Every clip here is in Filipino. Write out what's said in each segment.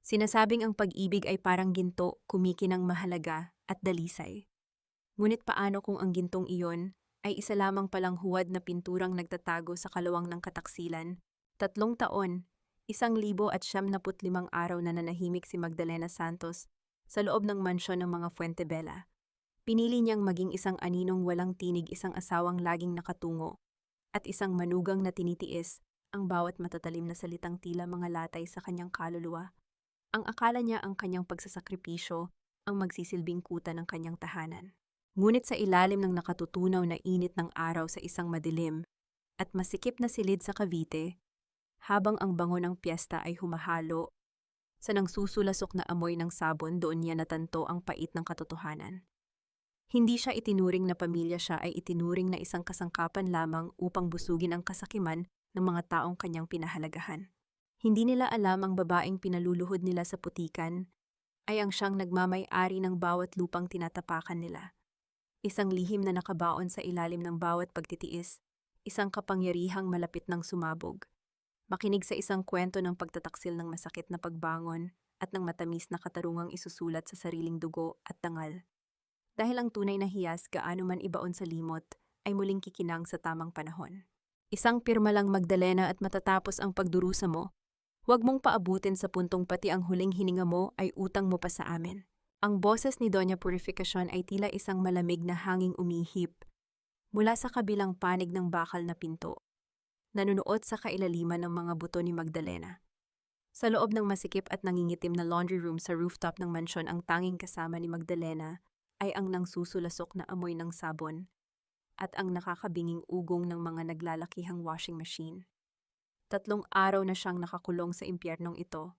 Sinasabing ang pag-ibig ay parang ginto, kumikinang mahalaga at dalisay. Ngunit paano kung ang gintong iyon ay isa lamang palang huwad na pinturang nagtatago sa kalawang ng kataksilan? 3 taon, 1,075 araw na nanahimik si Magdalena Santos sa loob ng mansyon ng mga Fuentebella. Pinili niyang maging isang aninong walang tinig, isang asawang laging nakatungo, at isang manugang na tinitiis ang bawat matatalim na salitang tila mga latay sa kanyang kaluluwa. Ang akala niya ang kanyang pagsasakripisyo ang magsisilbing kuta ng kanyang tahanan. Ngunit sa ilalim ng nakatutunaw na init ng araw sa isang madilim at masikip na silid sa Cavite, habang ang bango ng piyesta ay humahalo sa nangsusulasok na amoy ng sabon, doon niya natanto ang pait ng katotohanan. Hindi siya itinuring na pamilya, siya ay itinuring na isang kasangkapan lamang upang busugin ang kasakiman ng mga taong kanyang pinahalagahan. Hindi nila alam ang babaeng pinaluluhod nila sa putikan ay ang siyang nagmamay-ari ng bawat lupang tinatapakan nila. Isang lihim na nakabaon sa ilalim ng bawat pagtitiis, isang kapangyarihang malapit ng sumabog. Makinig sa isang kwento ng pagtataksil ng masakit na pagbangon at ng matamis na katarungang isusulat sa sariling dugo at dangal. Dahil ang tunay na hiyas, gaano man ibaon sa limot, ay muling kikinang sa tamang panahon. Isang pirma lang, Magdalena, at matatapos ang pagdurusa mo. Huwag mong paabutin sa puntong pati ang huling hininga mo ay utang mo pa sa amin. Ang boses ni Doña Purificacion ay tila isang malamig na hanging umihip mula sa kabilang panig ng bakal na pinto. Nanunuot sa kailaliman ng mga buto ni Magdalena. Sa loob ng masikip at nangingitim na laundry room sa rooftop ng mansyon, ang tanging kasama ni Magdalena ay ang nangsusulasok na amoy ng sabon at ang nakakabinging ugong ng mga naglalakihang washing machine. 3 araw na siyang nakakulong sa impyernong ito.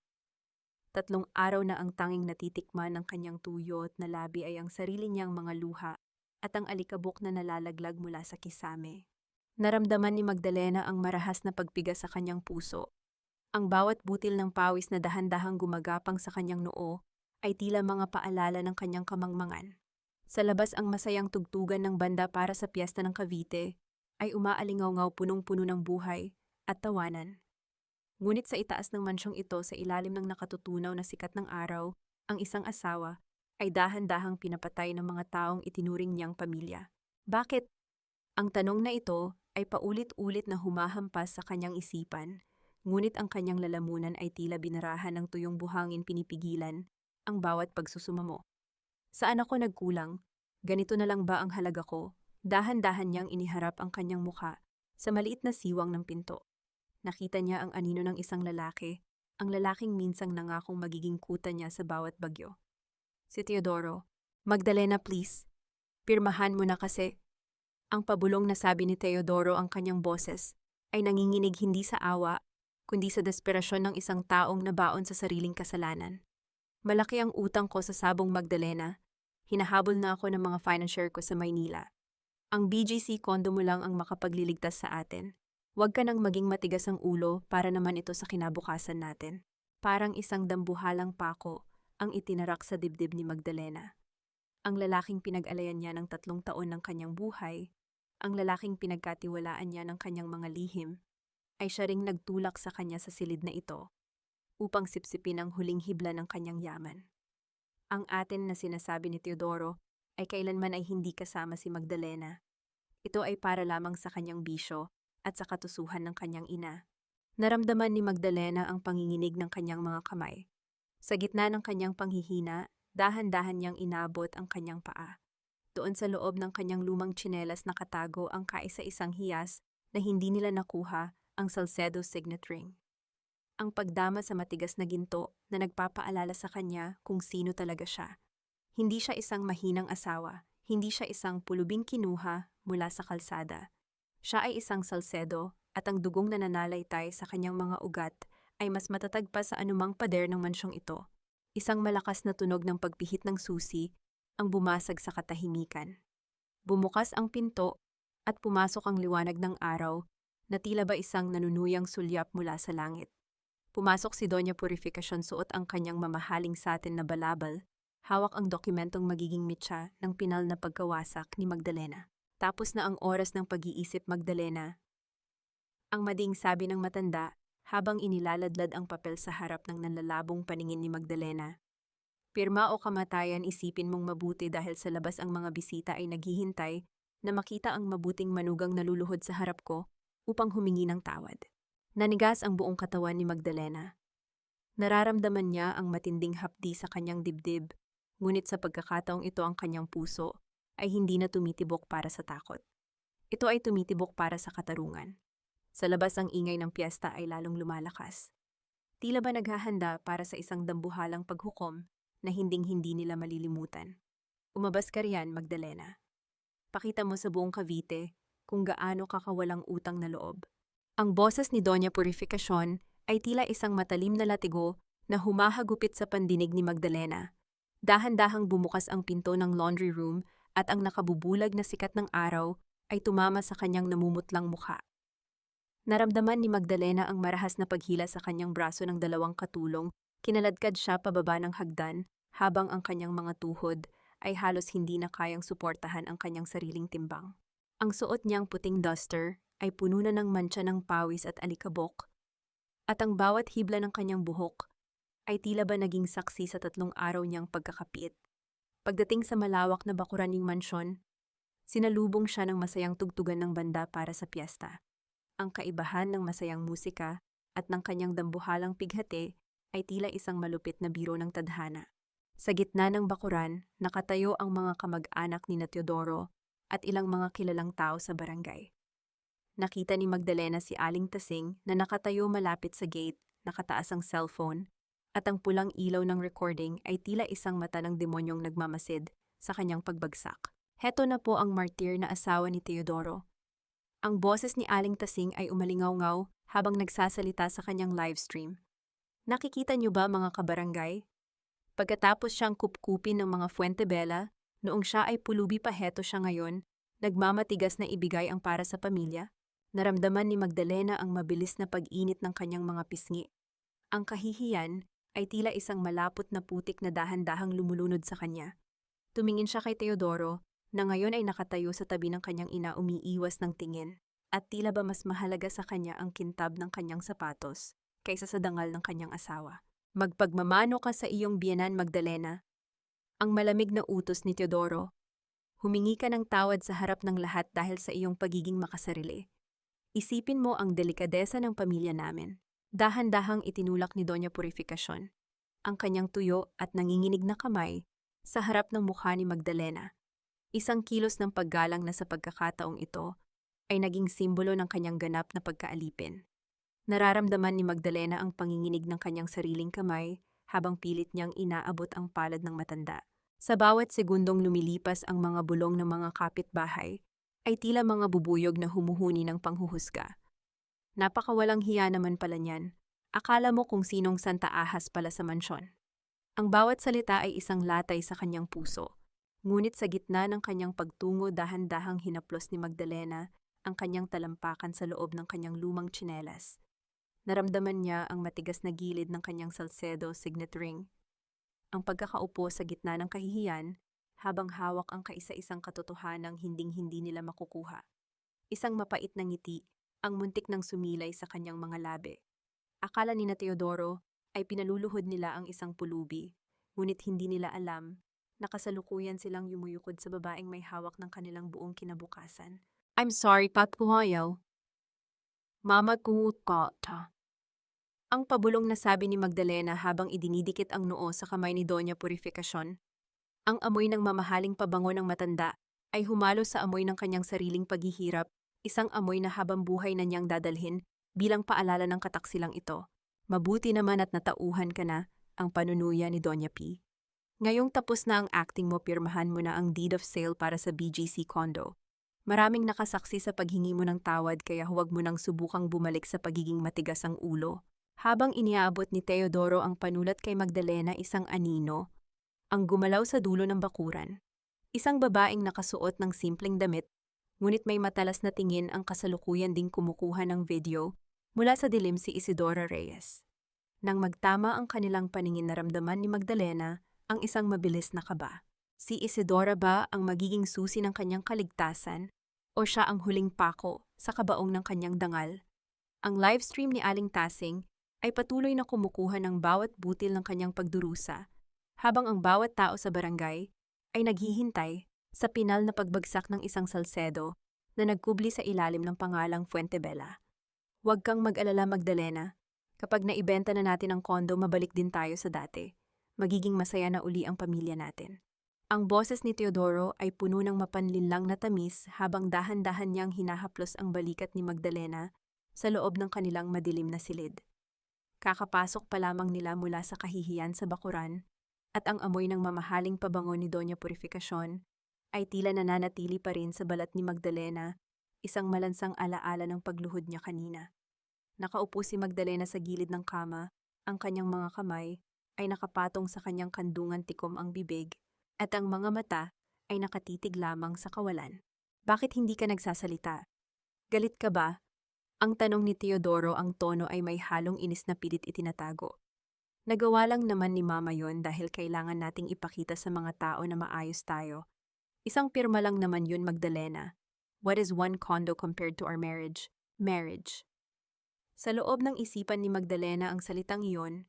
3 araw na ang tanging natitikman ng kanyang tuyot na labi ay ang sarili niyang mga luha at ang alikabok na nalalaglag mula sa kisame. Naramdaman ni Magdalena ang marahas na pagpiga sa kanyang puso. Ang bawat butil ng pawis na dahan-dahang gumagapang sa kanyang noo ay tila mga paalala ng kanyang kamangmangan. Sa labas, ang masayang tugtugan ng banda para sa piyesta ng Cavite ay umaalingaw-ngaw, punong-puno ng buhay at tawanan. Ngunit sa itaas ng mansyong ito, sa ilalim ng nakatutunaw na sikat ng araw, ang isang asawa ay dahan-dahang pinapatay ng mga taong itinuring niyang pamilya. Bakit? Ang tanong na ito ay paulit-ulit na humahampas sa kanyang isipan, ngunit ang kanyang lalamunan ay tila binarahan ng tuyong buhangin, pinipigilan ang bawat pagsusumamo. Saan ako nagkulang? Ganito na lang ba ang halaga ko? Dahan-dahan niyang iniharap ang kanyang mukha sa maliit na siwang ng pinto. Nakita niya ang anino ng isang lalaki, ang lalaking minsang nangakong magiging kuta niya sa bawat bagyo. Si Teodoro. Magdalena, please. Pirmahan mo na kasi. Ang pabulong na sabi ni Teodoro, ang kanyang boses ay nanginginig hindi sa awa, kundi sa desperasyon ng isang taong nabaon sa sariling kasalanan. Malaki ang utang ko sa sabong, Magdalena. Hinahabol na ako ng mga financier ko sa Maynila. Ang BGC condo mo lang ang makapagliligtas sa atin. Huwag ka nang maging matigas ang ulo para naman ito sa kinabukasan natin. Parang isang dambuhalang pako ang itinarak sa dibdib ni Magdalena. Ang lalaking pinag-alayan niya ng 3 taon ng kanyang buhay, ang lalaking pinagkatiwalaan niya ng kanyang mga lihim, ay siya ring nagtulak sa kanya sa silid na ito upang sipsipin ang huling hibla ng kanyang yaman. Ang atin na sinasabi ni Teodoro ay kailanman ay hindi kasama si Magdalena. Ito ay para lamang sa kanyang bisyo at sa katusuhan ng kanyang ina. Naramdaman ni Magdalena ang panginginig ng kanyang mga kamay. Sa gitna ng kanyang panghihina, dahan-dahan niyang inabot ang kanyang paa. Doon sa loob ng kanyang lumang tsinelas nakatago ang kaisa-isang hiyas na hindi nila nakuha, ang Salcedo signet ring. Ang pagdama sa matigas na ginto na nagpapaalala sa kanya kung sino talaga siya. Hindi siya isang mahinang asawa, hindi siya isang pulubing kinuha mula sa kalsada. Siya ay isang Salcedo at ang dugong na nananalaytay sa kanyang mga ugat ay mas matatag pa sa anumang pader ng mansyong ito. Isang malakas na tunog ng pagpihit ng susi ang bumasag sa katahimikan. Bumukas ang pinto at pumasok ang liwanag ng araw na tila ba isang nanunuyang sulyap mula sa langit. Pumasok si Doña Purificacion, suot ang kanyang mamahaling satin na balabal, hawak ang dokumentong magiging mitya ng pinal na pagkawasak ni Magdalena. Tapos na ang oras ng pag-iisip, Magdalena. Ang mading sabi ng matanda habang inilaladlad ang papel sa harap ng nanlalabong paningin ni Magdalena. Pirma o kamatayan, isipin mong mabuti dahil sa labas ang mga bisita ay naghihintay na makita ang mabuting manugang naluluhod sa harap ko upang humingi ng tawad. Nanigas ang buong katawan ni Magdalena. Nararamdaman niya ang matinding hapdi sa kanyang dibdib, ngunit sa pagkakataong ito ang kanyang puso ay hindi na tumitibok para sa takot. Ito ay tumitibok para sa katarungan. Sa labas ang ingay ng piyesta ay lalong lumalakas. Tila ba naghahanda para sa isang dambuhalang paghukom na hinding-hindi nila malilimutan. Umabas ka riyan, Magdalena. Pakita mo sa buong Cavite kung gaano kakawalang utang na loob. Ang boses ni Doña Purificacion ay tila isang matalim na latigo na humahagupit sa pandinig ni Magdalena. Dahan-dahang bumukas ang pinto ng laundry room at ang nakabubulag na sikat ng araw ay tumama sa kanyang namumutlang mukha. Naramdaman ni Magdalena ang marahas na paghila sa kanyang braso ng dalawang katulong. Kinaladkad siya pababa ng hagdan habang ang kanyang mga tuhod ay halos hindi na kayang suportahan ang kanyang sariling timbang. Ang suot niyang puting duster ay puno na ng mantsa ng pawis at alikabok, at ang bawat hibla ng kanyang buhok ay tila ba naging saksi sa 3 araw niyang pagkakapit. Pagdating sa malawak na bakuran ng mansyon, sinalubong siya ng masayang tugtugan ng banda para sa piyesta. Ang kaibahan ng masayang musika at ng kanyang dambuhalang pighati ay tila isang malupit na biro ng tadhana. Sa gitna ng bakuran, nakatayo ang mga kamag-anak ni Teodoro at ilang mga kilalang tao sa barangay. Nakita ni Magdalena si Aling Tasing na nakatayo malapit sa gate, nakataas ang cellphone, at ang pulang ilaw ng recording ay tila isang mata ng demonyong nagmamasid sa kanyang pagbagsak. Heto na po ang martir na asawa ni Teodoro. Ang boses ni Aling Tasing ay umalingaw-ngaw habang nagsasalita sa kanyang livestream. Nakikita niyo ba, mga kabarangay? Pagkatapos siyang kupkupin ng mga Fuentebella, noong siya ay pulubi pa, heto siya ngayon, nagmamatigas na ibigay ang para sa pamilya. Naramdaman ni Magdalena ang mabilis na pag-init ng kanyang mga pisngi. Ang kahihiyan ay tila isang malapot na putik na dahan-dahang lumulunod sa kanya. Tumingin siya kay Teodoro, na ngayon ay nakatayo sa tabi ng kanyang ina, umiiwas ng tingin, at tila ba mas mahalaga sa kanya ang kintab ng kanyang sapatos kaysa sa dangal ng kanyang asawa. Magpagmamano ka sa iyong biyenan, Magdalena. Ang malamig na utos ni Teodoro. Humingi ka ng tawad sa harap ng lahat dahil sa iyong pagiging makasarili. Isipin mo ang delikadesa ng pamilya namin. Dahan-dahang itinulak ni Doña Purificacion ang kanyang tuyo at nanginginig na kamay sa harap ng mukha ni Magdalena. Isang kilos ng paggalang na sa pagkakataong ito ay naging simbolo ng kanyang ganap na pagkaalipin. Nararamdaman ni Magdalena ang panginginig ng kanyang sariling kamay habang pilit niyang inaabot ang palad ng matanda. Sa bawat segundong lumilipas ang mga bulong ng mga kapitbahay ay tila mga bubuyog na humuhuni ng panghuhusga. Napakawalang hiya naman pala niyan. Akala mo kung sinong Santa Ahas pala sa mansyon. Ang bawat salita ay isang latay sa kanyang puso. Ngunit sa gitna ng kanyang pagtungo, dahan-dahang hinaplos ni Magdalena ang kanyang talampakan sa loob ng kanyang lumang tsinelas. Naramdaman niya ang matigas na gilid ng kanyang Salcedo signet ring. Ang pagkakaupo sa gitna ng kahihiyan habang hawak ang kaisa-isang katotohanang hinding-hindi nila makukuha. Isang mapait na ngiti ang muntik ng sumilay sa kanyang mga labi. Akala ni Teodoro ay pinaluluhod nila ang isang pulubi, ngunit hindi nila alam na kasalukuyan silang yumuyukod sa babaeng may hawak ng kanilang buong kinabukasan. I'm sorry, Patpuhayaw. Mama kuukata. Ang pabulong na sabi ni Magdalena habang idinidikit ang noo sa kamay ni Doña Purificacion. Ang amoy ng mamahaling pabango ng matanda ay humalo sa amoy ng kanyang sariling paghihirap, isang amoy na habang buhay na niyang dadalhin bilang paalala ng kataksilang ito. Mabuti naman at natauhan ka na, ang panunuya ni Doña P. Ngayong tapos na ang acting mo, pirmahan mo na ang deed of sale para sa BGC condo. Maraming nakasaksi sa paghingi mo ng tawad kaya huwag mo nang subukang bumalik sa pagiging matigas ang ulo. Habang iniabot ni Teodoro ang panulat kay Magdalena, isang anino ang gumalaw sa dulo ng bakuran. Isang babaeng nakasuot ng simpleng damit, ngunit may matalas na tingin ang kasalukuyan ding kumukuha ng video mula sa dilim, si Isidora Reyes. Nang magtama ang kanilang paningin, naramdaman ni Magdalena ang isang mabilis na kaba. Si Isidora ba ang magiging susi ng kanyang kaligtasan o siya ang huling pako sa kabaong ng kanyang dangal? Ang livestream ni Aling Tasing ay patuloy na kumukuha ng bawat butil ng kanyang pagdurusa, habang ang bawat tao sa barangay ay naghihintay sa pinal na pagbagsak ng isang Salcedo na nagkubli sa ilalim ng pangalang Fuentebella. Huwag kang mag-alala, Magdalena. Kapag naibenta na natin ang kondo, mabalik din tayo sa dati. Magiging masaya na uli ang pamilya natin. Ang boses ni Teodoro ay puno ng mapanlinlang na tamis habang dahan-dahan niyang hinahaplos ang balikat ni Magdalena sa loob ng kanilang madilim na silid. Kakapasok pa lamang nila mula sa kahihiyan sa bakuran at ang amoy ng mamahaling pabango ni Doña Purificacion ay tila nananatili pa rin sa balat ni Magdalena, isang malansang alaala ng pagluhod niya kanina. Nakaupo si Magdalena sa gilid ng kama, ang kanyang mga kamay ay nakapatong sa kanyang kandungan, tikom ang bibig, at ang mga mata ay nakatitig lamang sa kawalan. Bakit hindi ka nagsasalita? Galit ka ba? Ang tanong ni Teodoro, ang tono ay may halong inis na pilit itinatago. Nagawa lang naman ni Mama yon dahil kailangan nating ipakita sa mga tao na maayos tayo. Isang pirma lang naman yun, Magdalena. What is one condo compared to our marriage? Marriage. Sa loob ng isipan ni Magdalena, ang salitang iyon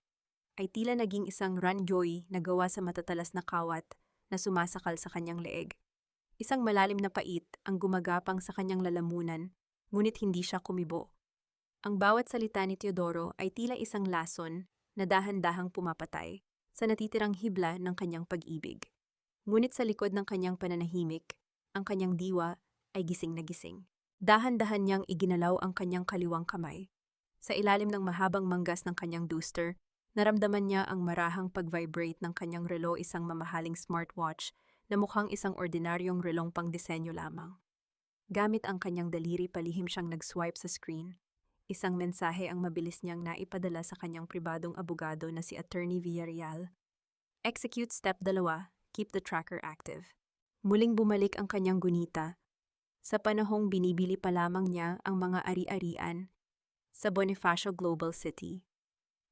ay tila naging isang ranjoy na gawa sa matatalas na kawat na sumasakal sa kanyang leeg. Isang malalim na pait ang gumagapang sa kanyang lalamunan, ngunit hindi siya kumibo. Ang bawat salita ni Teodoro ay tila isang lason na dahan-dahang pumapatay sa natitirang hibla ng kanyang pag-ibig. Ngunit sa likod ng kanyang pananahimik, ang kanyang diwa ay gising na gising. Dahan-dahan niyang iginalaw ang kanyang kaliwang kamay. Sa ilalim ng mahabang manggas ng kanyang duster, naramdaman niya ang marahang pag-vibrate ng kanyang relo, isang mamahaling smartwatch na mukhang isang ordinaryong relong pang-disenyo lamang. Gamit ang kanyang daliri, palihim siyang nag-swipe sa screen. Isang mensahe ang mabilis niyang naipadala sa kanyang pribadong abogado na si Attorney Villarreal. Execute Step 2. Keep the tracker active. Muling bumalik ang kanyang gunita. Sa panahong binibili pa lamang niya ang mga ari-arian sa Bonifacio Global City.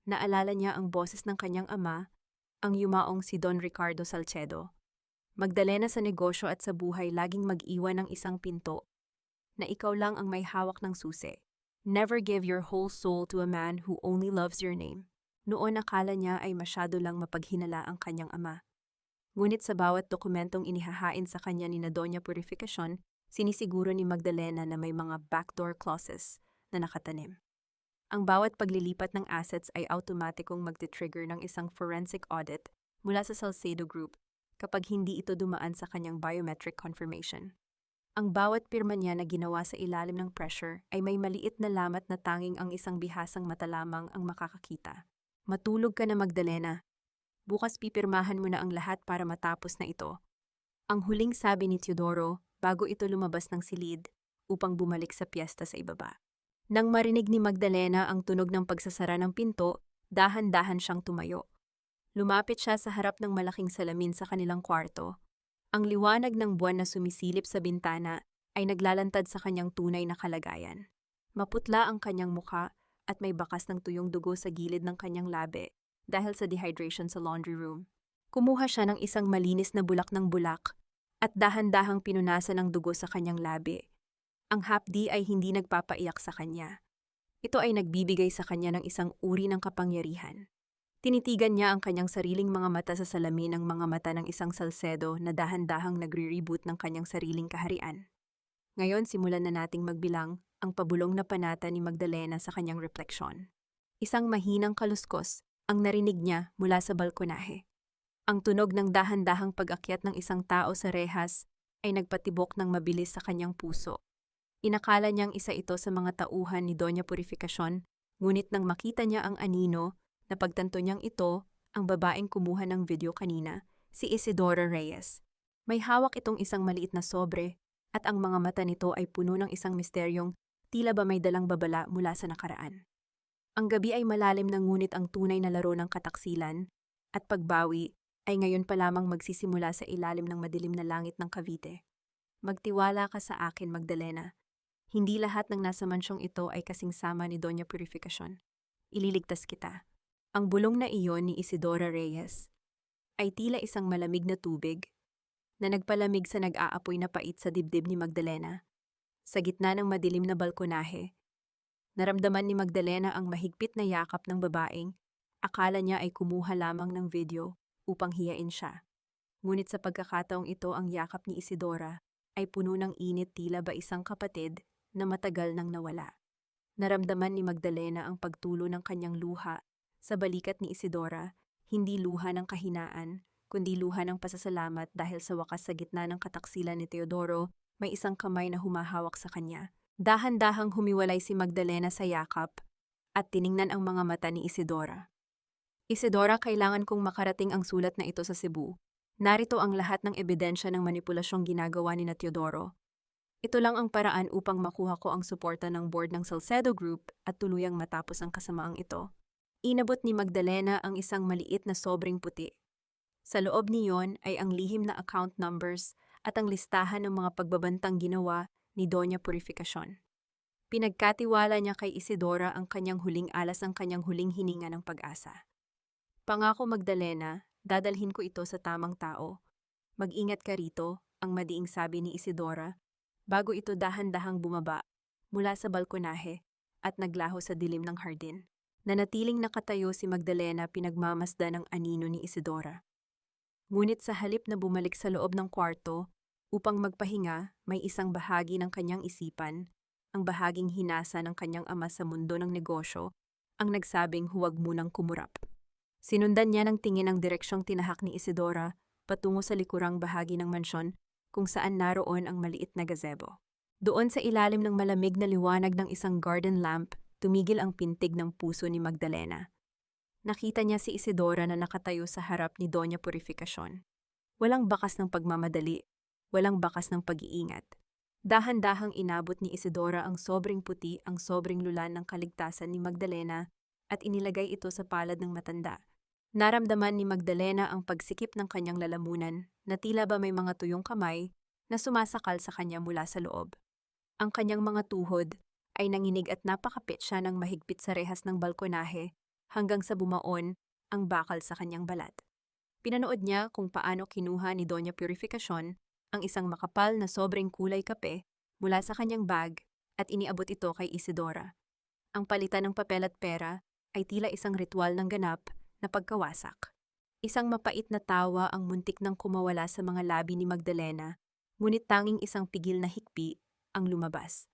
Naalala niya ang boses ng kanyang ama, ang yumaong si Don Ricardo Salcedo. Magdalena, sa negosyo at sa buhay laging mag-iwan ng isang pinto na ikaw lang ang may hawak ng susi. Never give your whole soul to a man who only loves your name. Noon akala niya ay masyado lang mapaghinala ang kanyang ama. Ngunit sa bawat dokumentong inihahain sa kanya ni Doña Purificacion, sinisiguro ni Magdalena na may mga backdoor clauses na nakatanim. Ang bawat paglilipat ng assets ay automatikong magti-trigger ng isang forensic audit mula sa Salcedo Group kapag hindi ito dumaan sa kanyang biometric confirmation. Ang bawat pirma niya na ginawa sa ilalim ng pressure ay may maliit na lamat na tanging ang isang bihasang mata lamang ang makakakita. Matulog ka na, Magdalena. Bukas pipirmahan mo na ang lahat para matapos na ito. Ang huling sabi ni Teodoro bago ito lumabas ng silid upang bumalik sa piyesta sa ibaba. Nang marinig ni Magdalena ang tunog ng pagsasara ng pinto, dahan-dahan siyang tumayo. Lumapit siya sa harap ng malaking salamin sa kanilang kwarto. Ang liwanag ng buwan na sumisilip sa bintana ay naglalantad sa kanyang tunay na kalagayan. Maputla ang kanyang mukha at may bakas ng tuyong dugo sa gilid ng kanyang labi dahil sa dehydration sa laundry room. Kumuha siya ng isang malinis na bulak ng bulak at dahan-dahang pinunasan ng dugo sa kanyang labi. Ang hapdi ay hindi nagpapaiyak sa kanya. Ito ay nagbibigay sa kanya ng isang uri ng kapangyarihan. Tinitigan niya ang kanyang sariling mga mata sa salamin ng mga mata ng isang Salcedo na dahan-dahang nagre-reboot ng kanyang sariling kaharian. Ngayon, simulan na nating magbilang ang pabulong na panata ni Magdalena sa kanyang refleksyon. Isang mahinang kaluskos ang narinig niya mula sa balkonahe. Ang tunog ng dahan-dahang pag-akyat ng isang tao sa rehas ay nagpatibok ng mabilis sa kanyang puso. Inakala niyang isa ito sa mga tauhan ni Doña Purificacion, ngunit nang makita niya ang anino, napagtanto niyang ito ang babaeng kumuha ng video kanina, si Isidora Reyes. May hawak itong isang maliit na sobre at ang mga mata nito ay puno ng isang misteryong tila ba may dalang babala mula sa nakaraan. Ang gabi ay malalim na, ngunit ang tunay na laro ng kataksilan at pagbawi ay ngayon pa lamang magsisimula sa ilalim ng madilim na langit ng Cavite. Magtiwala ka sa akin, Magdalena. Hindi lahat ng nasa mansyong ito ay kasing sama ni Doña Purificacion. Ililigtas kita. Ang bulong na iyon ni Isidora Reyes ay tila isang malamig na tubig na nagpalamig sa nag-aapoy na pait sa dibdib ni Magdalena. Sa gitna ng madilim na balkonahe, Naramdaman ni Magdalena ang mahigpit na yakap ng babaeng. Akala niya ay kumuha lamang ng video upang hiyain siya. Ngunit sa pagkakataong ito ang yakap ni Isidora ay puno ng init tila ba isang kapatid na matagal nang nawala. Naramdaman ni Magdalena ang pagtulo ng kanyang luha sa balikat ni Isidora, hindi luha ng kahinaan, kundi luha ng pasasalamat dahil sa wakas sa gitna ng kataksilan ni Teodoro, may isang kamay na humahawak sa kanya. Dahan-dahang humiwalay si Magdalena sa yakap at tiningnan ang mga mata ni Isidora. Isidora, kailangan kong makarating ang sulat na ito sa Cebu. Narito ang lahat ng ebidensya ng manipulasyong ginagawa ni Teodoro. Ito lang ang paraan upang makuha ko ang suporta ng board ng Salcedo Group at tuluyang matapos ang kasamaang ito. Inabot ni Magdalena ang isang maliit na sobrang puti. Sa loob niyon ay ang lihim na account numbers at ang listahan ng mga pagbabantang ginawa ni Doña Purificacion. Pinagkatiwala niya kay Isidora ang kanyang huling alas, ang kanyang huling hininga ng pag-asa. Pangako Magdalena, dadalhin ko ito sa tamang tao. Mag-ingat ka rito, ang madiing sabi ni Isidora, bago ito dahan-dahang bumaba mula sa balkonahe at naglaho sa dilim ng hardin. Nanatiling nakatayo si Magdalena, pinagmamasdan ng anino ni Isidora. Ngunit sa halip na bumalik sa loob ng kwarto upang magpahinga, may isang bahagi ng kanyang isipan, ang bahaging hinasa ng kanyang ama sa mundo ng negosyo, ang nagsabing huwag munang kumurap. Sinundan niya ng tingin ang direksyong tinahak ni Isidora patungo sa likurang bahagi ng mansyon kung saan naroon ang maliit na gazebo. Doon sa ilalim ng malamig na liwanag ng isang garden lamp, tumigil ang pintig ng puso ni Magdalena. Nakita niya si Isidora na nakatayo sa harap ni Doña Purificacion. Walang bakas ng pagmamadali, walang bakas ng pag-iingat. Dahan-dahang inabot ni Isidora ang sobrang puti, ang sobrang lulan ng kaligtasan ni Magdalena at inilagay ito sa palad ng matanda. Naramdaman ni Magdalena ang pagsikip ng kanyang lalamunan na tila ba may mga tuyong kamay na sumasakal sa kanya mula sa loob. Ang kanyang mga tuhod ay nanginig at napakapit siya ng mahigpit sa rehas ng balkonahe hanggang sa bumaon ang bakal sa kanyang balat. Pinanood niya kung paano kinuha ni Doña Purificacion ang isang makapal na sobrang kulay kape mula sa kanyang bag at iniabot ito kay Isidora. Ang palitan ng papel at pera ay tila isang ritual ng ganap na pagkawasak. Isang mapait na tawa ang muntik nang kumawala sa mga labi ni Magdalena, ngunit tanging isang pigil na hikbi ang lumabas.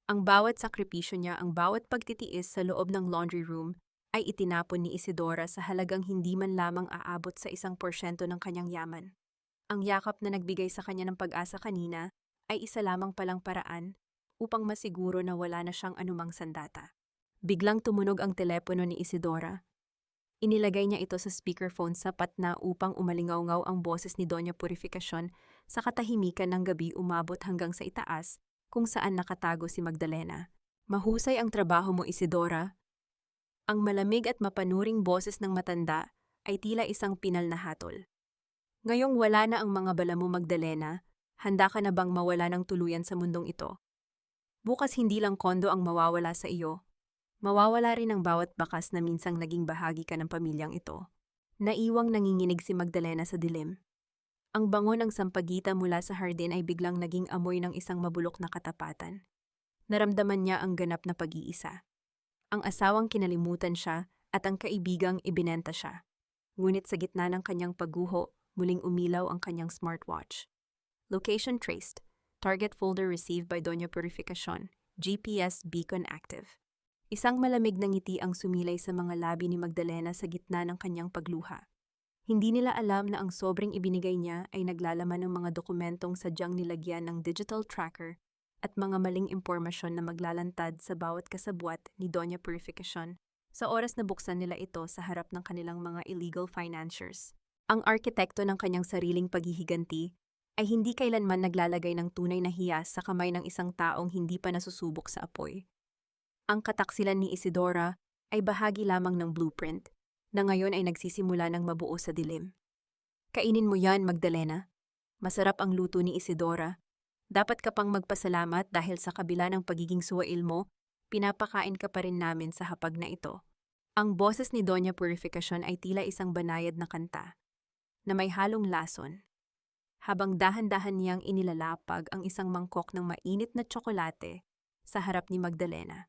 Ang bawat sakripisyo niya, ang bawat pagtitiis sa loob ng laundry room ay itinapon ni Isidora sa halagang hindi man lamang aabot sa 1% ng kanyang yaman. Ang yakap na nagbigay sa kanya ng pag-asa kanina ay isa lamang palang paraan upang masiguro na wala na siyang anumang sandata. Biglang tumunog ang telepono ni Isidora. Inilagay niya ito sa speakerphone sapat na upang umalingaw-ngaw ang boses ni Doña Purificacion sa katahimikan ng gabi, umabot hanggang sa itaas kung saan nakatago si Magdalena. Mahusay ang trabaho mo, Isidora. Ang malamig at mapanuring boses ng matanda ay tila isang pinal na hatol. Ngayong wala na ang mga bala mo, Magdalena, handa ka na bang mawala ng tuluyan sa mundong ito? Bukas hindi lang kondo ang mawawala sa iyo. Mawawala rin ang bawat bakas na minsang naging bahagi ka ng pamilyang ito. Naiwang nanginginig si Magdalena sa dilim. Ang bango ng sampagita mula sa hardin ay biglang naging amoy ng isang mabulok na katapatan. Naramdaman niya ang ganap na pag-iisa. Ang asawang kinalimutan siya at ang kaibigang ibinenta siya. Ngunit sa gitna ng kanyang pagguho, muling umilaw ang kanyang smartwatch. Location traced. Target folder received by Doña Purificacion. GPS beacon active. Isang malamig na ngiti ang sumilay sa mga labi ni Magdalena sa gitna ng kanyang pagluha. Hindi nila alam na ang sobrang ibinigay niya ay naglalaman ng mga dokumentong sadyang nilagyan ng digital tracker at mga maling impormasyon na maglalantad sa bawat kasabwat ni Doña Purificacion sa oras na buksan nila ito sa harap ng kanilang mga illegal financiers. Ang arkitekto ng kanyang sariling paghihiganti ay hindi kailanman naglalagay ng tunay na hiyas sa kamay ng isang taong hindi pa nasusubok sa apoy. Ang kataksilan ni Isidora ay bahagi lamang ng blueprint na ngayon ay nagsisimula ng mabuo sa dilim. Kainin mo yan, Magdalena. Masarap ang luto ni Isidora. Dapat ka pang magpasalamat dahil sa kabila ng pagiging suwail mo, pinapakain ka pa rin namin sa hapag na ito. Ang boses ni Doña Purificacion ay tila isang banayad na kanta na may halong lason. Habang dahan-dahan niyang inilalapag ang isang mangkok ng mainit na tsokolate sa harap ni Magdalena.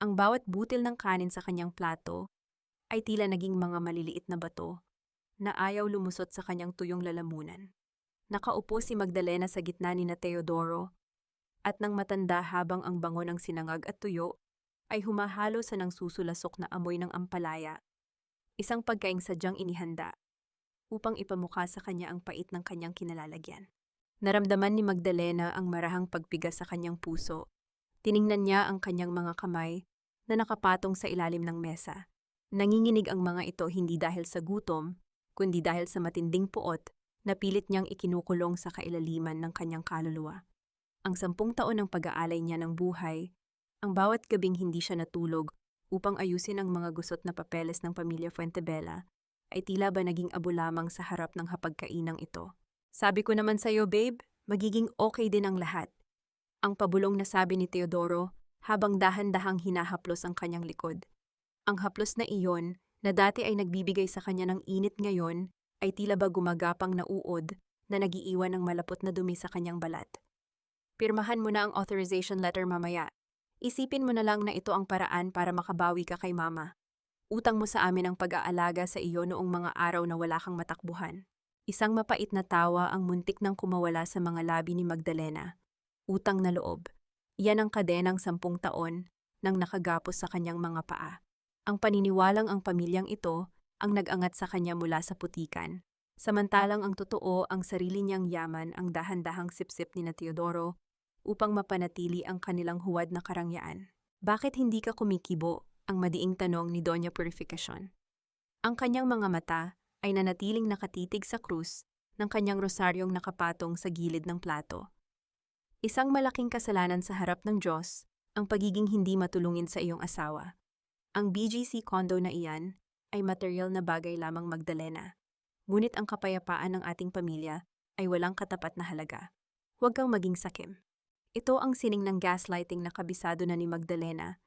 Ang bawat butil ng kanin sa kanyang plato ay tila naging mga maliliit na bato na ayaw lumusot sa kanyang tuyong lalamunan. Nakaupo si Magdalena sa gitna ni na Teodoro at nang matanda habang ang bango ng sinangag at tuyo ay humahalo sa nang susulasok na amoy ng ampalaya, isang pagkaing sadyang inihanda upang ipamukha sa kanya ang pait ng kanyang kinalalagyan. Naramdaman ni Magdalena ang marahang pagpiga sa kanyang puso. Tiningnan niya ang kanyang mga kamay na nakapatong sa ilalim ng mesa. Nanginginig ang mga ito hindi dahil sa gutom, kundi dahil sa matinding puot na pilit niyang ikinukulong sa kailaliman ng kanyang kaluluwa. Ang 10 taon ng pag-aalay niya ng buhay, ang bawat gabing hindi siya natulog upang ayusin ang mga gusot na papeles ng pamilya Fuentebella, ay tila ba naging abo lamang sa harap ng hapagkainang ito. Sabi ko naman sa'yo, babe, magiging okay din ang lahat. Ang pabulong na sabi ni Teodoro habang dahan-dahang hinahaplos ang kanyang likod. Ang haplos na iyon, na dati ay nagbibigay sa kanya ng init ngayon, ay tila ba gumagapang na uod na nagiiwan ng malapot na dumi sa kanyang balat. Pirmahan mo na ang authorization letter mamaya. Isipin mo na lang na ito ang paraan para makabawi ka kay mama. Utang mo sa amin ang pag-aalaga sa iyo noong mga araw na wala kang matakbuhan. Isang mapait na tawa ang muntik nang kumawala sa mga labi ni Magdalena. Utang na loob. Iyan ang kadenang 10 taon nang nakagapos sa kanyang mga paa. Ang paniniwalang ang pamilyang ito ang nag-angat sa kanya mula sa putikan. Samantalang ang totoo, ang sarili niyang yaman ang dahan-dahang sipsip ni na Teodoro upang mapanatili ang kanilang huwad na karangyaan. Bakit hindi ka kumikibo? Ang madiing tanong ni Doña Purificación. Ang kanyang mga mata ay nanatiling nakatitig sa krus ng kanyang rosaryong nakapatong sa gilid ng plato. Isang malaking kasalanan sa harap ng Diyos ang pagiging hindi matulungin sa iyong asawa. Ang BGC condo na iyan ay material na bagay lamang, Magdalena. Ngunit ang kapayapaan ng ating pamilya ay walang katapat na halaga. Huwag kang maging sakim. Ito ang sining ng gaslighting na kabisado na ni Magdalena,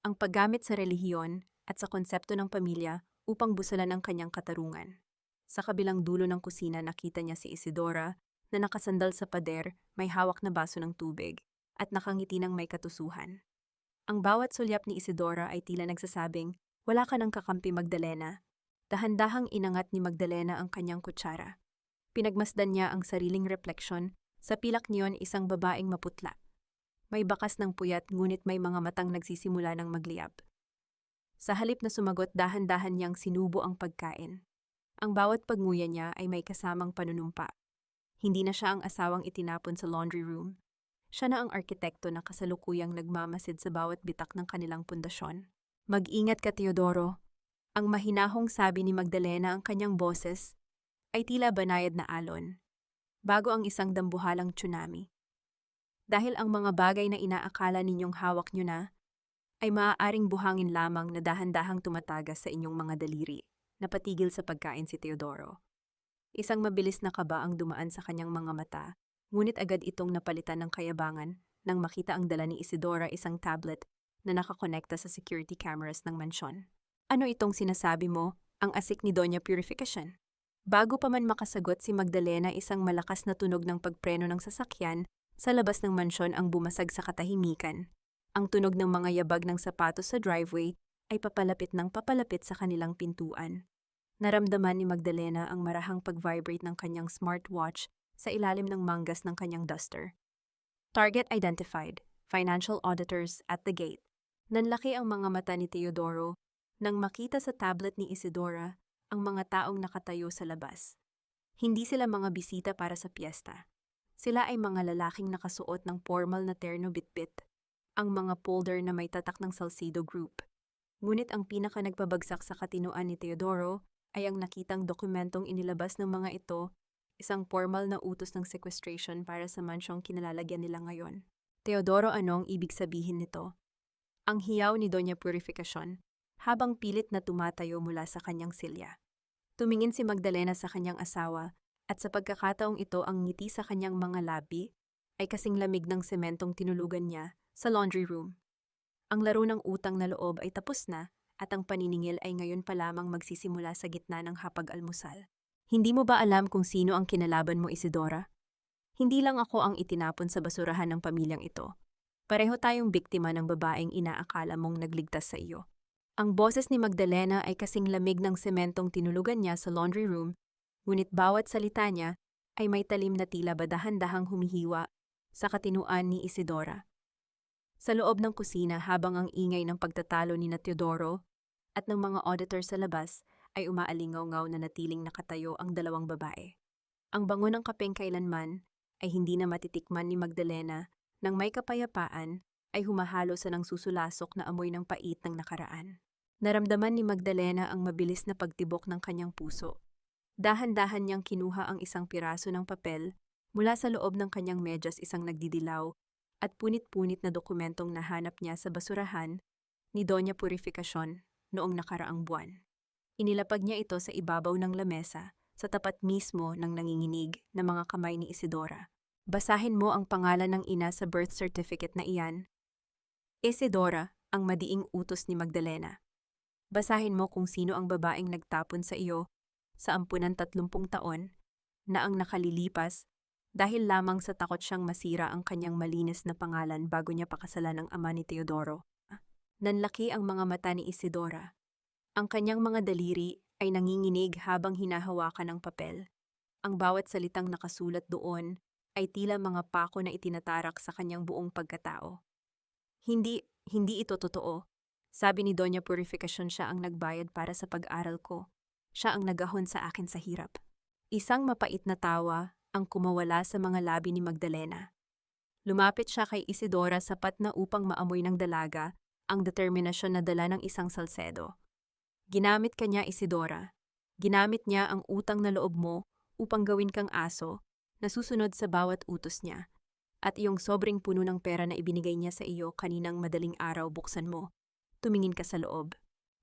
ang paggamit sa relihiyon at sa konsepto ng pamilya upang busalan ang kanyang katarungan. Sa kabilang dulo ng kusina nakita niya si Isidora na nakasandal sa pader, may hawak na baso ng tubig at nakangiti ng may katusuhan. Ang bawat sulyap ni Isidora ay tila nagsasabing, "Wala ka ng kakampi, Magdalena." Dahan-dahang inangat ni Magdalena ang kanyang kutsara. Pinagmasdan niya ang sariling refleksyon. Sa pilak niyon isang babaeng maputla. May bakas ng puyat ngunit may mga matang nagsisimula ng magliyab. Sa halip na sumagot, dahan-dahan niyang sinubo ang pagkain. Ang bawat pagnguya niya ay may kasamang panunumpa. Hindi na siya ang asawang itinapon sa laundry room. Siya na ang arkitekto na kasalukuyang nagmamasid sa bawat bitak ng kanilang pundasyon. "Mag-ingat ka, Teodoro." Ang mahinahong sabi ni Magdalena, ang kanyang boses ay tila banayad na alon, bago ang isang dambuhalang tsunami. Dahil ang mga bagay na inaakala ninyong hawak nyo na, ay maaaring buhangin lamang na dahan-dahang tumatagas sa inyong mga daliri. Napatigil sa pagkain si Teodoro. Isang mabilis na kaba ang dumaan sa kanyang mga mata, ngunit agad itong napalitan ng kayabangan nang makita ang dala ni Isidora, isang tablet na nakakonekta sa security cameras ng mansyon. "Ano itong sinasabi mo?" Ang asik ni Doña Purificación. Bago pa man makasagot si Magdalena, isang malakas na tunog ng pagpreno ng sasakyan sa labas ng mansyon ang bumasag sa katahimikan. Ang tunog ng mga yabag ng sapatos sa driveway ay papalapit ng papalapit sa kanilang pintuan. Naramdaman ni Magdalena ang marahang pag-vibrate ng kanyang smartwatch sa ilalim ng manggas ng kanyang duster. Target identified, financial auditors at the gate. Nanlaki ang mga mata ni Teodoro nang makita sa tablet ni Isidora ang mga taong nakatayo sa labas. Hindi sila mga bisita para sa piyesta. Sila ay mga lalaking nakasuot ng formal na terno bitbit, ang mga folder na may tatak ng Salcido Group. Ngunit ang pinaka nagpabagsak sa katinoan ni Teodoro ay ang nakitang dokumentong inilabas ng mga ito, isang formal na utos ng sequestration para sa mansyong kinalalagyan nila ngayon. "Teodoro, anong ibig sabihin nito?" Ang hiyaw ni Doña Purificación, habang pilit na tumatayo mula sa kanyang silya. Tumingin si Magdalena sa kanyang asawa, at sa pagkakataong ito ang ngiti sa kanyang mga labi ay kasing lamig ng sementong tinulugan niya sa laundry room. Ang laro ng utang na loob ay tapos na at ang paniningil ay ngayon pa lamang magsisimula sa gitna ng hapag-almusal. "Hindi mo ba alam kung sino ang kinalaban mo, Isidora? Hindi lang ako ang itinapon sa basurahan ng pamilyang ito. Pareho tayong biktima ng babaeng inaakala mong nagligtas sa iyo. Ang boses ni Magdalena ay kasing lamig ng sementong tinulugan niya sa laundry room, ngunit bawat salita niya ay may talim na tila ba dahan-dahang humihiwa sa katinuan ni Isidora. Sa loob ng kusina habang ang ingay ng pagtatalo ni na Teodoro at ng mga auditor sa labas ay umaalingaw-ngaw na natiling nakatayo ang dalawang babae. Ang bango ng kapeng kailanman ay hindi na matitikman ni Magdalena nang may kapayapaan ay humahalo sa nang susulasok na amoy ng pait ng nakaraan. Naramdaman ni Magdalena ang mabilis na pagtibok ng kanyang puso. Dahan-dahan niyang kinuha ang isang piraso ng papel mula sa loob ng kanyang medyas, isang nagdidilaw at punit-punit na dokumentong nahanap niya sa basurahan ni Doña Purificacion noong nakaraang buwan. Inilapag niya ito sa ibabaw ng lamesa sa tapat mismo ng nanginginig na mga kamay ni Isidora. Basahin mo ang pangalan ng ina sa birth certificate na iyan. Isidora, ang madiing utos ni Magdalena. Basahin mo kung sino ang babaeng nagtapon sa iyo sa ampunan 30 taon na ang nakalilipas dahil lamang sa takot siyang masira ang kanyang malinis na pangalan bago niya pakasalan ang ama ni Teodoro. Nanlaki ang mga mata ni Isidora. Ang kanyang mga daliri ay nanginginig habang hinahawakan ng papel. Ang bawat salitang nakasulat doon ay tila mga pako na itinatarak sa kanyang buong pagkatao. Hindi ito totoo. Sabi ni Doña Purificacion, siya ang nagbayad para sa pag-aral ko. Siya ang nagahon sa akin sa hirap. Isang mapait na tawa ang kumawala sa mga labi ni Magdalena. Lumapit siya kay Isidora sapat na upang maamoy ng dalaga ang determinasyon na dala ng isang Salcedo. Ginamit ka niya, Isidora. Ginamit niya ang utang na loob mo upang gawin kang aso na susunod sa bawat utos niya. At iyong sobrang puno ng pera na ibinigay niya sa iyo kaninang madaling araw, buksan mo. Tumingin ka sa loob.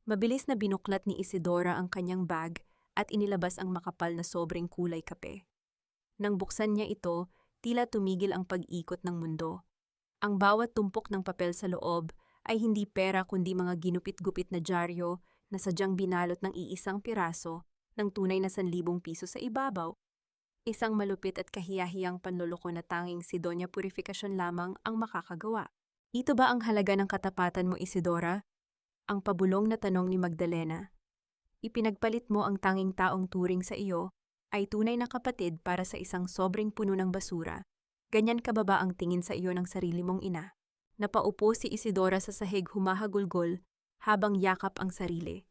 Mabilis na binuklat ni Isidora ang kanyang bag at inilabas ang makapal na sobrang kulay kape. Nang buksan niya ito, tila tumigil ang pag-ikot ng mundo. Ang bawat tumpok ng papel sa loob ay hindi pera kundi mga ginupit-gupit na dyaryo na sadyang binalot ng iisang piraso ng tunay na 1,000 piso sa ibabaw. Isang malupit at kahiyahiyang panloloko na tanging si Doña Purificacion lamang ang makakagawa. Ito ba ang halaga ng katapatan mo, Isidora? Ang pabulong na tanong ni Magdalena. Ipinagpalit mo ang tanging taong turing sa iyo ay tunay na kapatid para sa isang sobrang puno ng basura. Ganyan ka ba ang tingin sa iyo ng sarili mong ina? Napaupo si Isidora sa sahig, humahagulgol habang yakap ang sarili.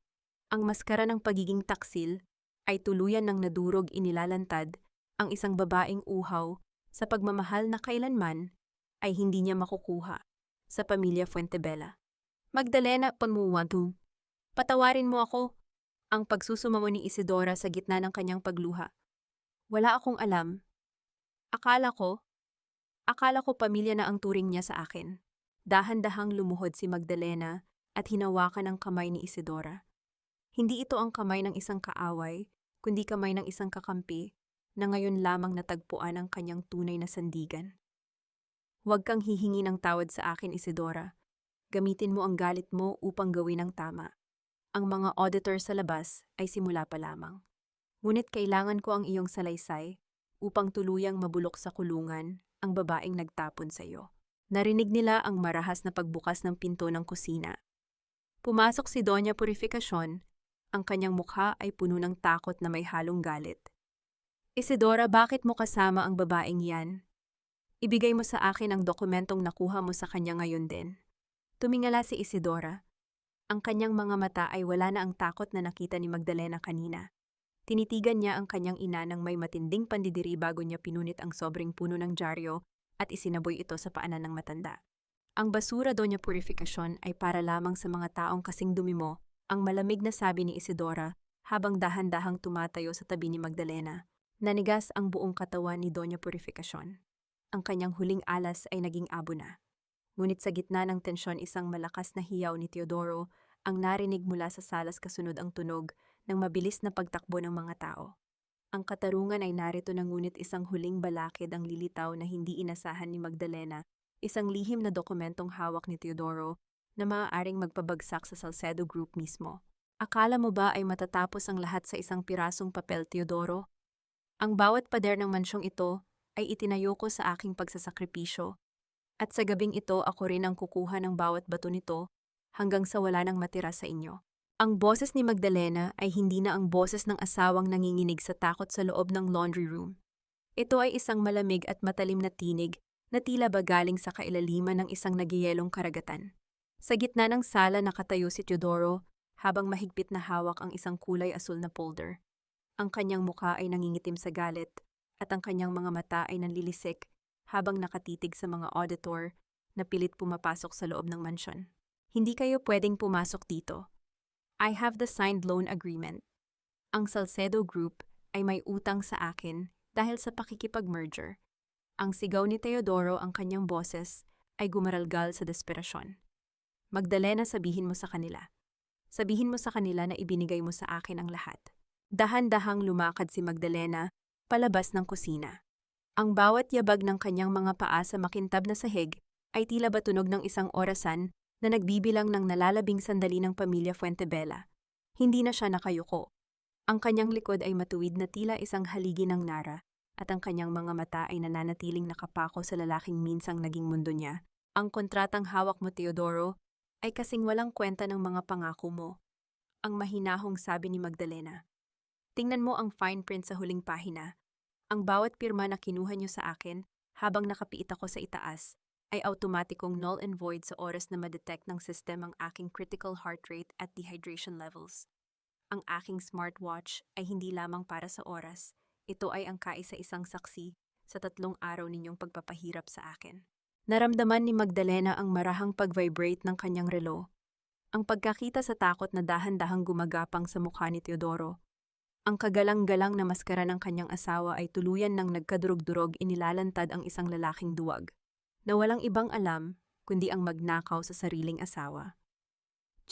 Ang maskara ng pagiging taksil ay tuluyan ng nadurog, inilalantad ang isang babaeng uhaw sa pagmamahal na kailanman ay hindi niya makukuha sa pamilya Fuentebella. Magdalena, pamuwado. Patawarin mo ako. Ang pagsusumamo ni Isidora sa gitna ng kanyang pagluha. Wala akong alam. Akala ko pamilya na ang turing niya sa akin. Dahan-dahang lumuhod si Magdalena at hinawakan ang kamay ni Isidora. Hindi ito ang kamay ng isang kaaway, kundi kamay ng isang kakampi na ngayon lamang natagpuan ang kanyang tunay na sandigan. Huwag kang hihingi ng tawad sa akin, Isidora. Gamitin mo ang galit mo upang gawin ang tama. Ang mga auditor sa labas ay simula pa lamang. Ngunit kailangan ko ang iyong salaysay upang tuluyang mabulok sa kulungan ang babaeng nagtapon sa iyo. Narinig nila ang marahas na pagbukas ng pinto ng kusina. Pumasok si Doña Purificacion, ang kanyang mukha ay puno ng takot na may halong galit. Isidora, bakit mo kasama ang babaeng yan? Ibigay mo sa akin ang dokumentong nakuha mo sa kanya ngayon din. Tumingala si Isidora. Ang kanyang mga mata ay wala na ang takot na nakita ni Magdalena kanina. Tinitigan niya ang kanyang ina ng may matinding pandidiri bago niya pinunit ang sobrang puno ng dyaryo at isinaboy ito sa paanan ng matanda. Ang basura, Doña Purificacion, ay para lamang sa mga taong kasing dumi mo, ang malamig na sabi ni Isidora habang dahan-dahang tumatayo sa tabi ni Magdalena. Nanigas ang buong katawan ni Doña Purificacion. Ang kanyang huling alas ay naging abo na. Ngunit sa gitna ng tensyon, isang malakas na hiyaw ni Teodoro ang narinig mula sa salas kasunod ang tunog ng mabilis na pagtakbo ng mga tao. Ang katarungan ay narito na, ngunit isang huling balakid ang lilitaw na hindi inasahan ni Magdalena, isang lihim na dokumentong hawak ni Teodoro na maaaring magpabagsak sa Salcedo Group mismo. Akala mo ba ay matatapos ang lahat sa isang pirasong papel, Teodoro? Ang bawat pader ng mansyong ito ay itinayo ko sa aking pagsasakripisyo. At sa gabing ito ako rin ang kukuha ng bawat bato nito hanggang sa wala nang matira sa inyo. Ang boses ni Magdalena ay hindi na ang boses ng asawang nanginginig sa takot sa loob ng laundry room. Ito ay isang malamig at matalim na tinig na tila ba galing sa kailaliman ng isang nagyayelong karagatan. Sa gitna ng sala nakatayo si Teodoro habang mahigpit na hawak ang isang kulay asul na folder. Ang kanyang mukha ay nangingitim sa galit at ang kanyang mga mata ay nanlilisik habang nakatitig sa mga auditor na pilit pumapasok sa loob ng mansyon. Hindi kayo pwedeng pumasok dito. I have the signed loan agreement. Ang Salcedo Group ay may utang sa akin dahil sa pakikipag-merger. Ang sigaw ni Teodoro ang kanyang boses ay gumaralgal sa desperasyon. Magdalena, sabihin mo sa kanila. Sabihin mo sa kanila na ibinigay mo sa akin ang lahat. Dahan-dahang lumakad si Magdalena palabas ng kusina. Ang bawat yabag ng kanyang mga paa sa makintab na sahig ay tila ba tunog ng isang orasan na nagbibilang ng nalalabing sandali ng pamilya Fuentebella. Hindi na siya nakayuko. Ang kanyang likod ay matuwid na tila isang haligi ng nara at ang kanyang mga mata ay nananatiling nakapako sa lalaking minsang naging mundo niya. Ang kontratang hawak mo, Teodoro, ay kasing walang kwenta ng mga pangako mo. Ang mahinahong sabi ni Magdalena. Tingnan mo ang fine print sa huling pahina. Ang bawat pirma na kinuha niyo sa akin habang nakapiit ako sa itaas ay automatikong null and void sa oras na madetect ng system ang aking critical heart rate at dehydration levels. Ang aking smartwatch ay hindi lamang para sa oras. Ito ay ang kaisa-isang saksi sa 3 araw ninyong pagpapahirap sa akin. Naramdaman ni Magdalena ang marahang pag-vibrate ng kanyang relo. Ang pagkakita sa takot na dahan-dahang gumagapang sa mukha ni Teodoro. Ang kagalang-galang na maskara ng kanyang asawa ay tuluyan ng nagkadurog-durog inilalantad ang isang lalaking duwag, na walang ibang alam kundi ang magnakaw sa sariling asawa.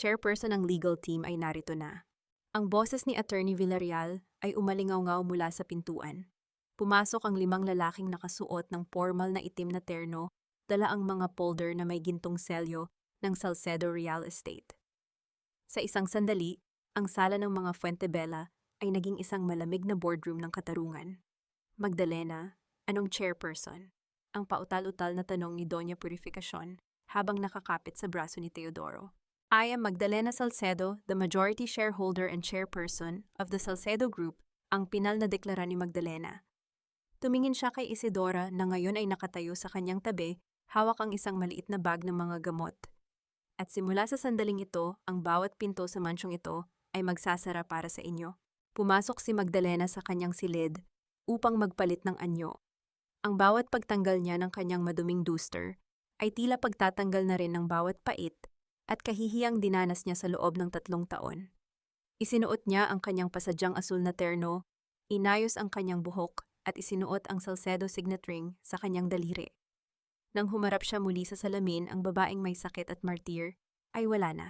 Chairperson ng legal team ay narito na. Ang boses ni Attorney Villarreal ay umalingaw-ngaw mula sa pintuan. Pumasok ang 5 lalaking nakasuot ng formal na itim na terno, dala ang mga folder na may gintong selyo ng Salcedo Real Estate. Sa isang sandali, ang sala ng mga Fuentebella ay naging isang malamig na boardroom ng katarungan. Magdalena, anong chairperson? Ang pautal-utal na tanong ni Doña Purificacion habang nakakapit sa braso ni Teodoro. I am Magdalena Salcedo, the majority shareholder and chairperson of the Salcedo Group, ang pinal na deklara ni Magdalena. Tumingin siya kay Isidora na ngayon ay nakatayo sa kanyang tabi, hawak ang isang maliit na bag ng mga gamot. At simula sa sandaling ito, ang bawat pinto sa mansyong ito ay magsasara para sa inyo. Pumasok si Magdalena sa kanyang silid upang magpalit ng anyo. Ang bawat pagtanggal niya ng kanyang maduming duster ay tila pagtatanggal na rin ng bawat pait at kahihiyang dinanas niya sa loob ng 3 taon. Isinuot niya ang kanyang pasadyang asul na terno, inayos ang kanyang buhok at isinuot ang Salcedo signet ring sa kanyang daliri. Nang humarap siya muli sa salamin, ang babaeng may sakit at martir ay wala na.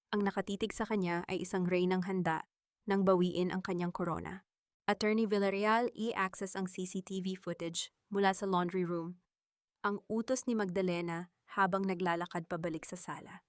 Ang nakatitig sa kanya ay isang reynang handa nang bawiin ang kanyang korona. Attorney Villarreal, i-access ang CCTV footage mula sa laundry room. Ang utos ni Magdalena habang naglalakad pabalik sa sala.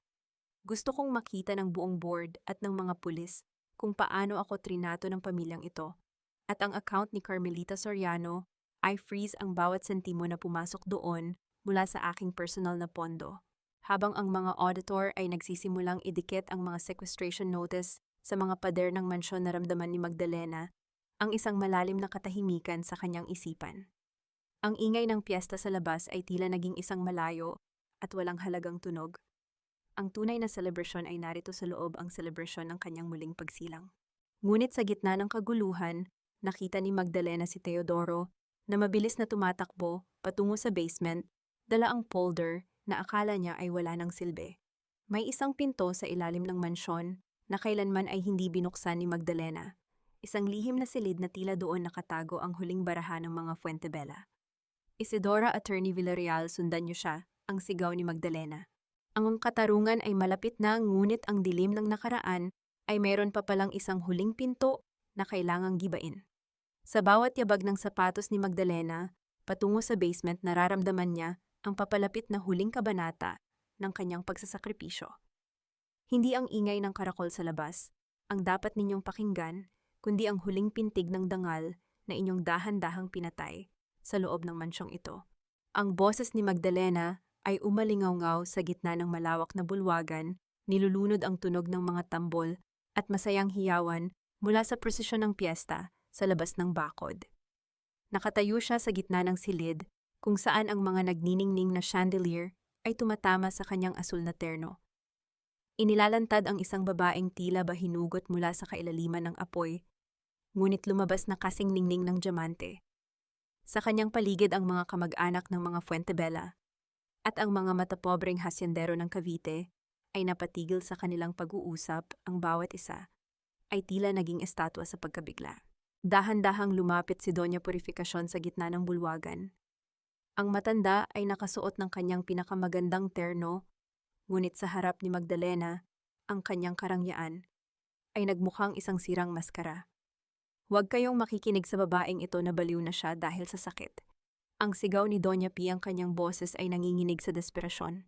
Gusto kong makita ng buong board at ng mga pulis kung paano ako trinato ng pamilyang ito. At ang account ni Carmelita Soriano, I freeze ang bawat sentimo na pumasok doon mula sa aking personal na pondo. Habang ang mga auditor ay nagsisimulang idikit ang mga sequestration notice sa mga pader ng mansyon, naramdaman ni Magdalena ang isang malalim na katahimikan sa kanyang isipan. Ang ingay ng piyesta sa labas ay tila naging isang malayo at walang halagang tunog. Ang tunay na selebrasyon ay narito sa loob, ang selebrasyon ng kanyang muling pagsilang. Ngunit sa gitna ng kaguluhan, nakita ni Magdalena si Teodoro na mabilis na tumatakbo patungo sa basement, dala ang folder na akala niya ay wala ng silbi. May isang pinto sa ilalim ng mansyon na kailanman ay hindi binuksan ni Magdalena. Isang lihim na silid na tila doon nakatago ang huling barahan ng mga Fuentebella. Isidora, Attorney Villarreal, sundan niyo siya, ang sigaw ni Magdalena. Ang katarungan ay malapit na, ngunit ang dilim ng nakaraan ay mayroon pa palang isang huling pinto na kailangang gibain. Sa bawat yabag ng sapatos ni Magdalena, patungo sa basement, nararamdaman niya ang papalapit na huling kabanata ng kanyang pagsasakripisyo. Hindi ang ingay ng karakol sa labas ang dapat ninyong pakinggan, kundi ang huling pintig ng dangal na inyong dahan-dahang pinatay sa loob ng mansyong ito. Ang boses ni Magdalena ay umalingaw-ngaw sa gitna ng malawak na bulwagan, nilulunod ang tunog ng mga tambol at masayang hiyawan mula sa prosesyon ng piyesta sa labas ng bakod. Nakatayo siya sa gitna ng silid kung saan ang mga nagniningning na chandelier ay tumatama sa kanyang asul na terno. Inilalantad ang isang babaeng tila ba hinugot mula sa kailaliman ng apoy, ngunit lumabas na kasing ningning ng diamante. Sa kanyang paligid ang mga kamag-anak ng mga Fuentebella at ang mga matapobreng hasyendero ng Cavite ay napatigil sa kanilang pag-uusap, ang bawat isa ay tila naging estatwa sa pagkabigla. Dahan-dahang lumapit si Doña Purificacion sa gitna ng bulwagan. Ang matanda ay nakasuot ng kanyang pinakamagandang terno, ngunit sa harap ni Magdalena, ang kanyang karangyaan ay nagmukhang isang sirang maskara. Huwag kayong makikinig sa babaeng ito na baliw na siya dahil sa sakit. Ang sigaw ni Doña Pi, ang kanyang boses ay nanginginig sa desperasyon.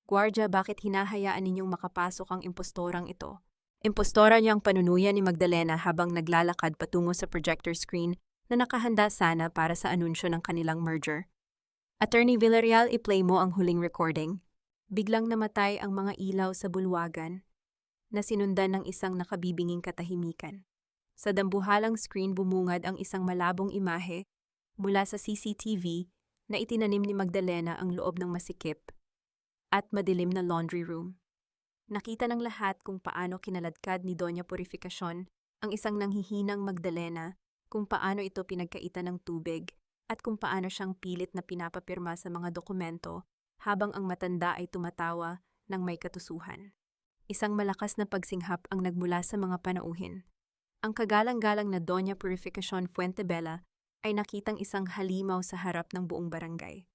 Guardia, bakit hinahayaan ninyong makapasok ang impostorang ito? Impostora niya ang panunuyan ni Magdalena habang naglalakad patungo sa projector screen na nakahanda sana para sa anunsyo ng kanilang merger. Attorney Villarreal, i-play mo ang huling recording. Biglang namatay ang mga ilaw sa bulwagan na sinundan ng isang nakabibinging katahimikan. Sa dambuhalang screen bumungad ang isang malabong imahe mula sa CCTV na itinanim ni Magdalena ang loob ng masikip at madilim na laundry room. Nakita ng lahat kung paano kinaladkad ni Doña Purificacion ang isang nanghihinang Magdalena, kung paano ito pinagkaitan ng tubig, at kung paano siyang pilit na pinapapirma sa mga dokumento habang ang matanda ay tumatawa ng may katusuhan. Isang malakas na pagsinghap ang nagmula sa mga panauhin. Ang kagalang-galang na Doña Purificacion Fuentebella ay nakitang isang halimaw sa harap ng buong barangay.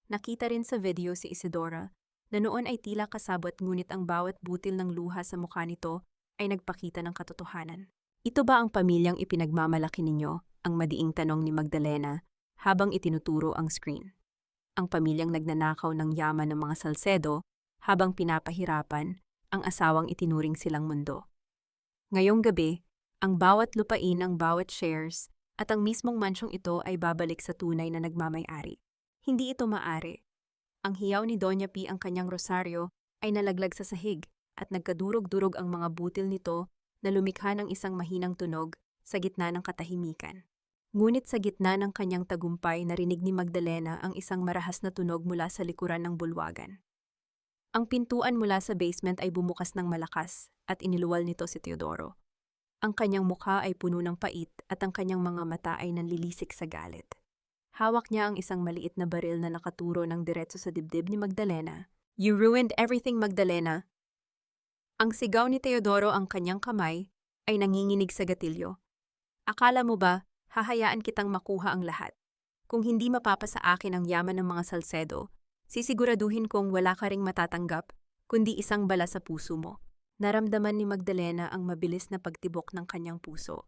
Nakita rin sa video si Isidora na noon ay tila kasabot, ngunit ang bawat butil ng luha sa mukha nito ay nagpakita ng katotohanan. Ito ba ang pamilyang ipinagmamalaki ninyo? Ang madiing tanong ni Magdalena habang itinuturo ang screen. Ang pamilyang nagnanakaw ng yaman ng mga Salcedo habang pinapahirapan ang asawang itinuring silang mundo. Ngayong gabi, ang bawat lupain, ang bawat shares, at ang mismong mansyong ito ay babalik sa tunay na nagmamay-ari. Hindi ito maaari. Ang hiyaw ni Doña Pi, ang kanyang rosaryo, ay nalaglag sa sahig at nagkadurog-durog ang mga butil nito na lumikha ng isang mahinang tunog sa gitna ng katahimikan. Ngunit sa gitna ng kanyang tagumpay, narinig ni Magdalena ang isang marahas na tunog mula sa likuran ng bulwagan. Ang pintuan mula sa basement ay bumukas ng malakas at iniluwal nito si Teodoro. Ang kanyang mukha ay puno ng pait at ang kanyang mga mata ay nanlilisik sa galit. Hawak niya ang isang maliit na baril na nakaturo ng diretso sa dibdib ni Magdalena. "You ruined everything, Magdalena." Ang sigaw ni Teodoro, ang kanyang kamay ay nanginginig sa gatilyo. "Akala mo ba hahayaan kitang makuha ang lahat? Kung hindi mapapasa akin ang yaman ng mga Salcedo, sisiguraduhin kong wala ka ring matatanggap, kundi isang bala sa puso mo." Naramdaman ni Magdalena ang mabilis na pagtibok ng kanyang puso.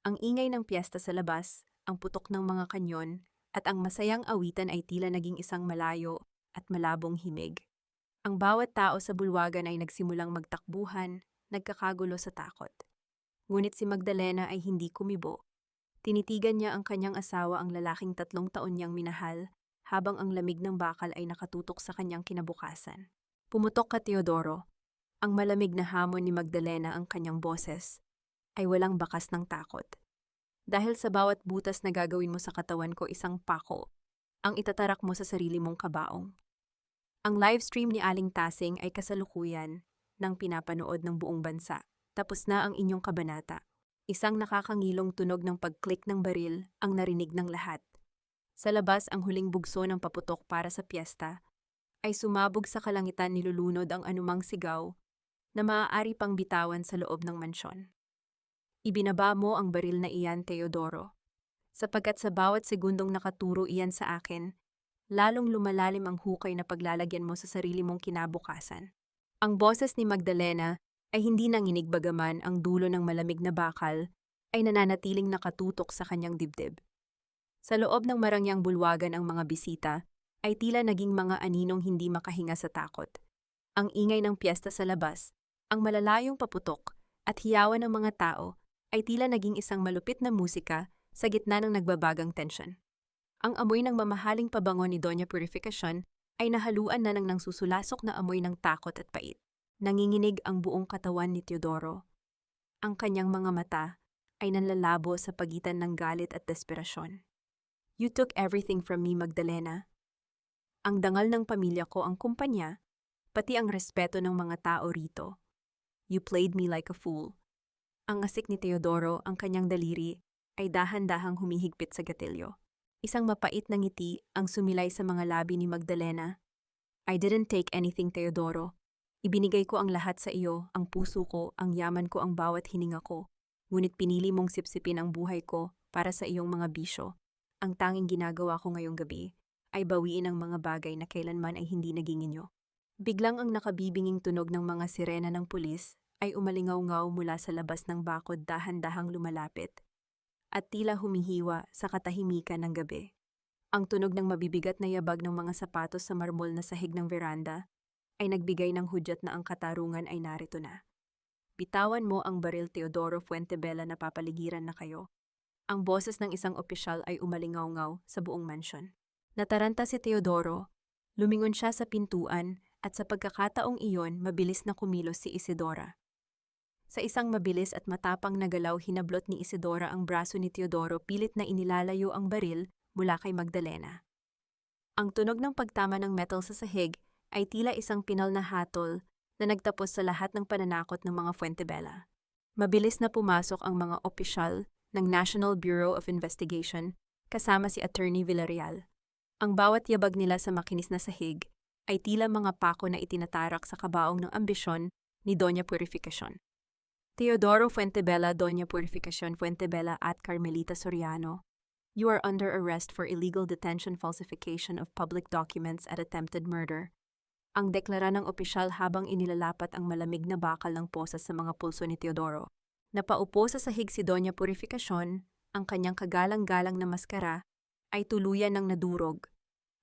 Ang ingay ng piyesta sa labas, ang putok ng mga kanyon, at ang masayang awitan ay tila naging isang malayo at malabong himig. Ang bawat tao sa bulwagan ay nagsimulang magtakbuhan, nagkakagulo sa takot. Ngunit si Magdalena ay hindi kumibo. Tinitigan niya ang kanyang asawa, ang lalaking 3 taon niyang minahal, habang ang lamig ng bakal ay nakatutok sa kanyang kinabukasan. "Pumutok ka, Teodoro." Ang malamig na hamon ni Magdalena, ang kanyang boses, ay walang bakas ng takot. "Dahil sa bawat butas na gagawin mo sa katawan ko, isang pako ang itatarak mo sa sarili mong kabaong." Ang livestream ni Aling Tasing ay kasalukuyan ng pinapanood ng buong bansa. Tapos na ang inyong kabanata. Isang nakakangilong tunog ng pag-click ng baril ang narinig ng lahat. Sa labas, ang huling bugso ng paputok para sa piyesta ay sumabog sa kalangitan, nilulunod ang anumang sigaw na maaari pang bitawan sa loob ng mansyon. "Ibinaba mo ang baril na iyan, Teodoro, sapagkat sa bawat segundong nakaturo iyan sa akin, lalong lumalalim ang hukay na paglalagyan mo sa sarili mong kinabukasan." Ang boses ni Magdalena ay hindi nanginig, bagaman ang dulo ng malamig na bakal ay nananatiling nakatutok sa kanyang dibdib. Sa loob ng marangyang bulwagan, ang mga bisita ay tila naging mga aninong hindi makahinga sa takot. Ang ingay ng piyesta sa labas, ang malalayong paputok at hiyawan ng mga tao ay tila naging isang malupit na musika sa gitna ng nagbabagang tensyon. Ang amoy ng mamahaling pabango ni Doña Purificacion ay nahaluan na ng nangsusulasok na amoy ng takot at pait. Nanginginig ang buong katawan ni Teodoro. Ang kanyang mga mata ay nanlalabo sa pagitan ng galit at desperasyon. You took everything from me, Magdalena. Ang dangal ng pamilya ko ang kumpanya, pati ang respeto ng mga tao rito. You played me like a fool. Ang asik ni Teodoro, ang kanyang daliri, ay dahan-dahang humihigpit sa gatilyo. Isang mapait na ngiti ang sumilay sa mga labi ni Magdalena. I didn't take anything, Teodoro. Ibinigay ko ang lahat sa iyo, ang puso ko, ang yaman ko, ang bawat hininga ko. Ngunit pinili mong sipsipin ang buhay ko para sa iyong mga bisyo. Ang tanging ginagawa ko ngayong gabi ay bawiin ang mga bagay na kailanman ay hindi naging inyo. Biglang ang nakabibinging tunog ng mga sirena ng pulis ay umalingaw-ngaw mula sa labas ng bakod, dahan-dahang lumalapit at tila humihiwa sa katahimikan ng gabi. Ang tunog ng mabibigat na yabag ng mga sapatos sa marmol na sahig ng veranda ay nagbigay ng hudyat na ang katarungan ay narito na. Bitawan mo ang baril, Teodoro Fuentebella, na papaligiran na kayo. Ang boses ng isang opisyal ay umalingaw-ngaw sa buong mansyon. Nataranta si Teodoro, lumingon siya sa pintuan at sa pagkakataong iyon mabilis na kumilos si Isidora. Sa isang mabilis at matapang na galaw, hinablot ni Isidora ang braso ni Teodoro, pilit na inilalayo ang baril mula kay Magdalena. Ang tunog ng pagtama ng metal sa sahig ay tila isang pinal na hatol na nagtapos sa lahat ng pananakot ng mga Fuentebella. Mabilis na pumasok ang mga opisyal ng National Bureau of Investigation kasama si Attorney Villarreal. Ang bawat yabag nila sa makinis na sahig ay tila mga pako na itinatarak sa kabaong ng ambisyon ni Doña Purificación. Teodoro Fuentebella, Doña Purificación Fuentebella at Carmelita Soriano, you are under arrest for illegal detention, falsification of public documents at attempted murder. Ang deklara ng opisyal habang inilalapat ang malamig na bakal ng posas sa mga pulso ni Teodoro. Napaupo sa sahig si Doña Purificación, ang kanyang kagalang-galang na maskara ay tuluyan ng nadurog.